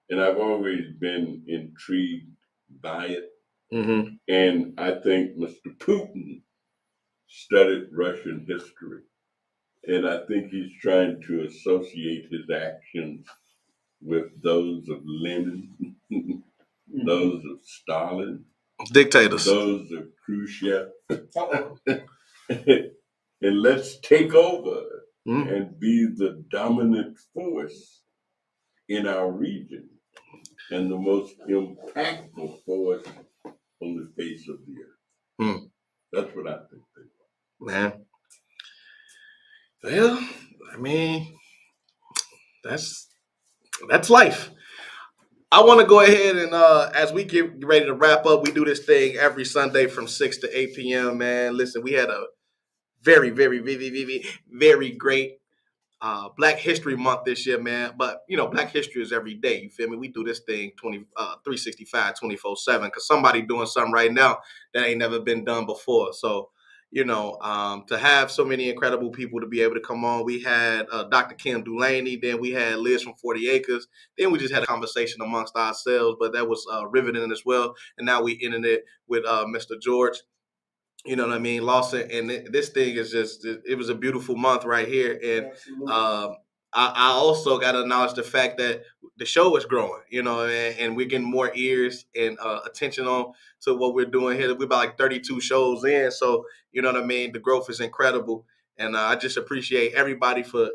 and I've always been intrigued by it. Mm-hmm. And I think Mr. Putin studied Russian history. And I think he's trying to associate his actions with those of Lenin, those of Stalin, Dictators. those of Khrushchev. And let's take over and be the dominant force in our region and the most impactful force on the face of the earth. That's what I think they Man. Well, I mean, that's life. I want to go ahead and as we get ready to wrap up, we do this thing every Sunday from 6 to 8 p.m. Man, listen, we had a very, very, very, very, very great Black History Month this year, man. But, Black History is every day. You feel me? We do this thing 365, 24/7, because somebody doing something right now that ain't never been done before. So, to have so many incredible people to be able to come on. We had Dr. Kim Dulaney, then we had Liz from 40 Acres. Then we just had a conversation amongst ourselves, but that was riveting as well. And now we ended it with Mr. George. You know what I mean, Lawson, and this thing is it was a beautiful month right here. And I also got to acknowledge the fact that the show is growing, and we're getting more ears and attention on to what we're doing here. We're about like 32 shows in. So, you know what I mean? The growth is incredible. And I just appreciate everybody for,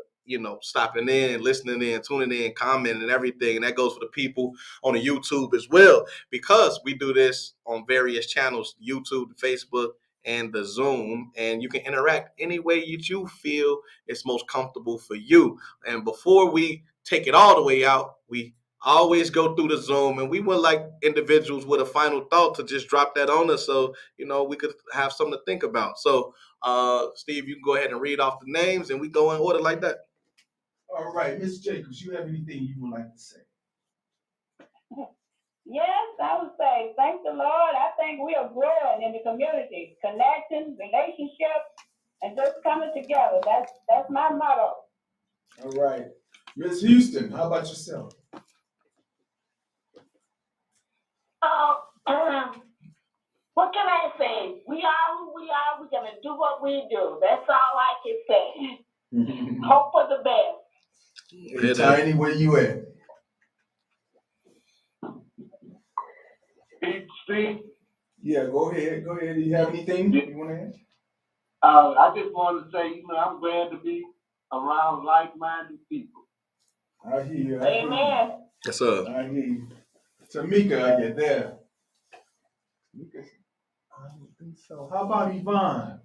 stopping in, listening in, tuning in, commenting and everything. And that goes for the people on the YouTube as well, because we do this on various channels, YouTube, Facebook, and the Zoom, and you can interact any way you feel is most comfortable for you. And before we take it all the way out, we always go through the Zoom, and we would like individuals with a final thought to just drop that on us, so we could have something to think about. So, Steve, you can go ahead and read off the names, and we go in order like that. All right, Ms. Jacobs, you have anything you would like to say? Yes, I would say, thank the Lord. I think we are growing in the community, connecting, relationships, and just coming together. That's my motto. All right. Ms. Houston, how about yourself? What can I say? We are who we are. We're going to do what we do. That's all I can say. Hope for the best. Hey, Tiny, where you at? Steve, Yeah, go ahead. Go ahead. Do you have anything you want to add? I just want to say, I'm glad to be around like-minded people. I hear you. Amen. Yes, sir. I hear you. Tamika, you're there. Tamika, I don't think so. How about Yvonne?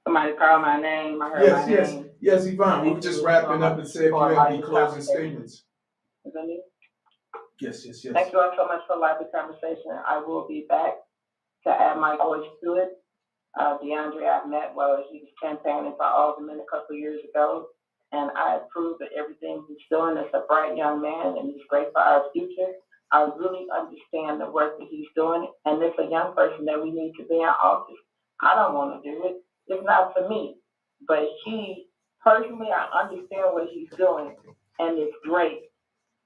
Somebody called my name. I heard my name. Yes, Yvonne. We were just wrapping up and said if you have any closing statements. Is that me? Yes. Thank you all so much for a lively conversation. I will be back to add my voice to it. DeAndre, I've met while he was campaigning for alderman a couple of years ago, and I approve of everything he's doing. As a bright young man, and he's great for our future. I really understand the work that he's doing, and it's a young person that we need to be in office. I don't want to do it. It's not for me. But personally, I understand what he's doing, and it's great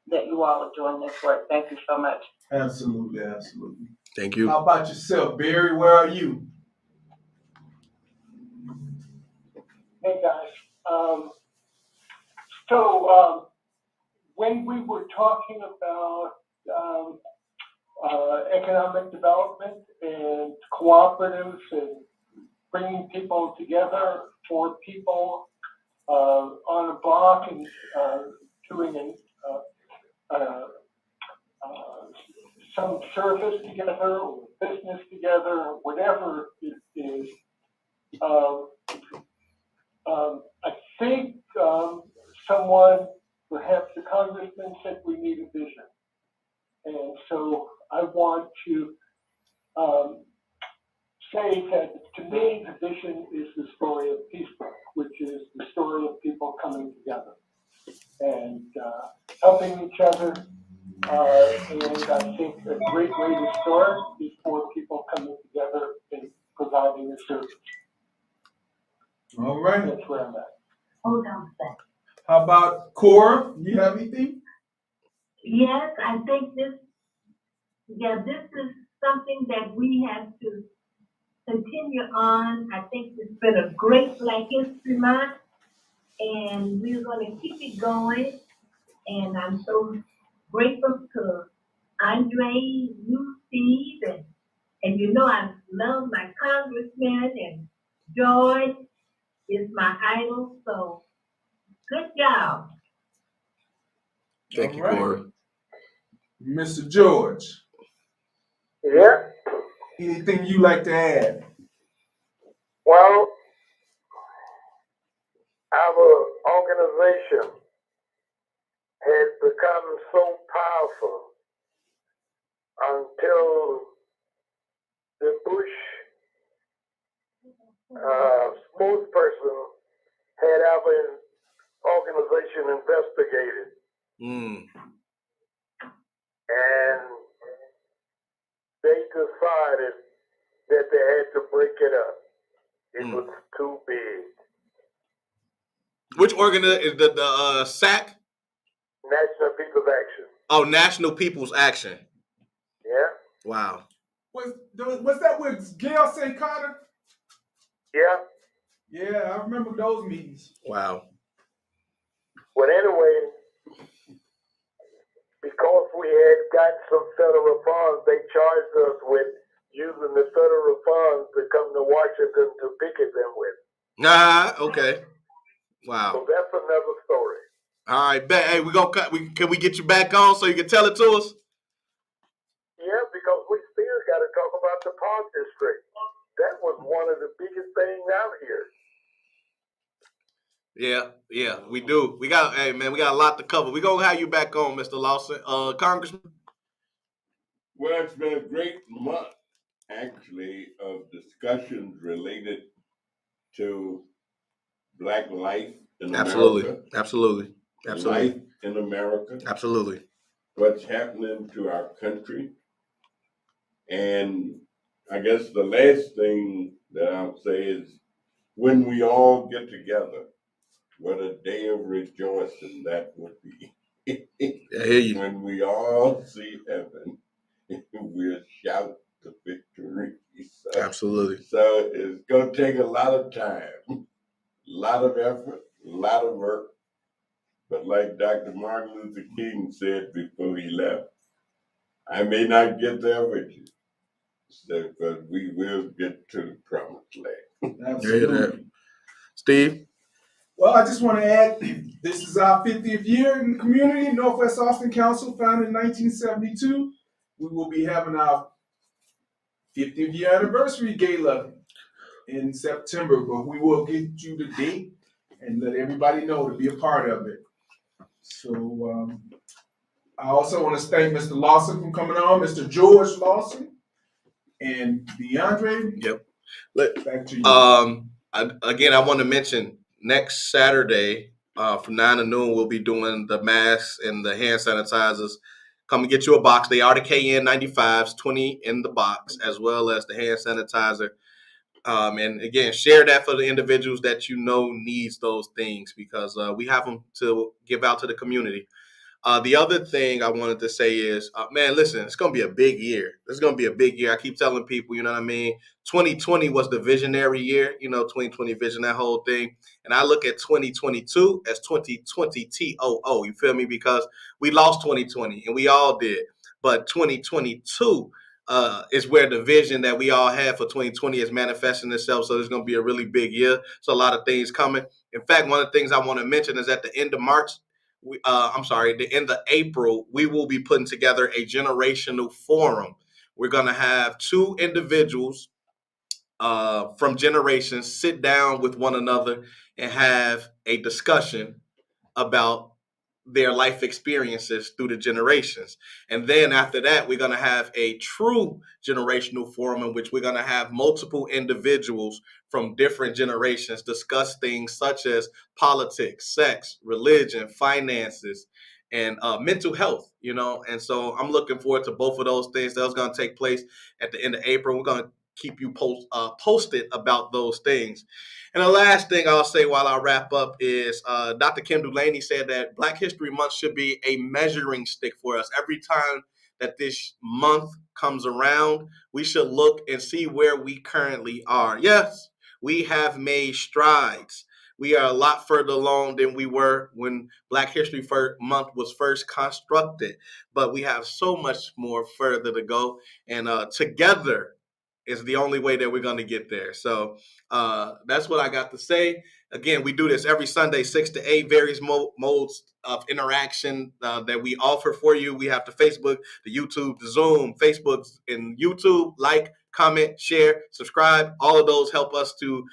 that you all are doing this work. Thank you so much. Absolutely. Thank you. How about yourself, Barry? Where are you? Hey, guys. When we were talking about economic development and cooperatives and bringing people together for people on a block and doing some service together or business together or whatever it is, I think someone, perhaps the congressman, said we need a vision. And so I want to say that to me, the vision is the story of Peacebrook, which is the story of people coming together and helping each other. And I think a great way to start is for people coming together and providing a service. All right. That's where I'm at. Hold on a second. How about Cora? You have anything? Yes, I think this is something that we have to continue on. I think it's been a great Black History Month, and we're going to keep it going. And I'm so grateful to Andre, you, Steve, and I love my congressman, and George is my idol. So good job. Thank you, Corey. Mr. George. Yeah. Anything you like to add? Well, our organization has become so powerful until the Bush spokesperson had our organization investigated. And they decided that they had to break it up. It was too big. Which organization is the SAC? National People's Action. Oh, National People's Action. Yeah. Wow. Was that with Gail St. Carter? Yeah. Yeah, I remember those meetings. Wow. Well, anyway, because we had got some federal funds, they charged us with using the federal funds to come to Washington to picket them with. Okay. Wow. So that's another story. All right, bet. Hey, can we get you back on so you can tell it to us? Yeah, because we still got to talk about the Park District. That was one of the biggest things out here. Yeah, we do. We got a lot to cover. We're gonna have you back on, Mr. Lawson. Congressman. Well, it's been a great month, actually, of discussions related to Black life in America. Absolutely. Life in America. Absolutely. What's happening to our country. And I guess the last thing that I'll say is when we all get together, what a day of rejoicing that would be. I hear you. When we all see heaven, we'll shout the victory. So, Absolutely. So it's going to take a lot of time, a lot of effort, a lot of work. But like Dr. Martin Luther King said before he left, I may not get there with you, but we will get to the promised land. Absolutely. Steve? Well, I just want to add, this is our 50th year in the community, Northwest Austin Council, founded in 1972. We will be having our 50th year anniversary gala in September, but we will get you the date and let everybody know to be a part of it. So I also want to thank Mr. Lawson for coming on, Mr. George Lawson, and DeAndre. Yep. Back to you. Again, I want to mention next Saturday from 9 to noon, we'll be doing the masks and the hand sanitizers. Come and get you a box. They are the KN95s, 20 in the box, as well as the hand sanitizer. And again, share that for the individuals that you know needs those things, because we have them to give out to the community. The other thing I wanted to say is, man, listen, it's going to be a big year. It's going to be a big year. I keep telling people, you know what I mean? 2020 was the visionary year, 2020 vision, that whole thing. And I look at 2022 as 2020 TOO. You feel me? Because we lost 2020 and we all did. But 2022 is where the vision that we all had for 2020 is manifesting itself. So it's going to be a really big year. So a lot of things coming. In fact, one of the things I want to mention is at the end of March, the end of April, we will be putting together a generational forum. We're going to have two individuals from generations sit down with one another and have a discussion about their life experiences through the generations. And then after that, we're going to have a true generational forum in which we're going to have multiple individuals from different generations discuss things such as politics, sex, religion, finances, and mental health, And so I'm looking forward to both of those things. That's going to take place at the end of April. We're going to keep you posted about those things. And the last thing I'll say while I wrap up is Dr. Kim Dulaney said that Black History Month should be a measuring stick for us. Every time that this month comes around, we should look and see where we currently are. Yes, we have made strides. We are a lot further along than we were when Black History Month was first constructed, but we have so much more further to go. And together is the only way that we're going to get there. So that's what I got to say. Again, we do this every Sunday, 6 to 8, various modes of interaction that we offer for you. We have the Facebook, the YouTube, the Zoom, Facebook and YouTube. Like, comment, share, subscribe. All of those help us to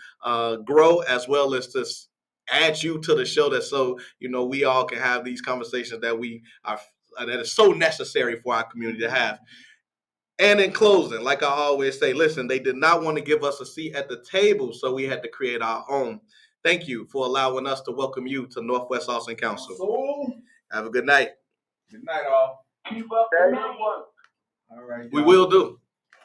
grow, as well as to add you to the show, that so we all can have these conversations that we are that is so necessary for our community to have. And in closing, like I always say, listen, they did not want to give us a seat at the table, so we had to create our own. Thank you for allowing us to welcome you to Northwest Austin Council. Have a good night. Good night, all. Keep up the good work. All right. We will do.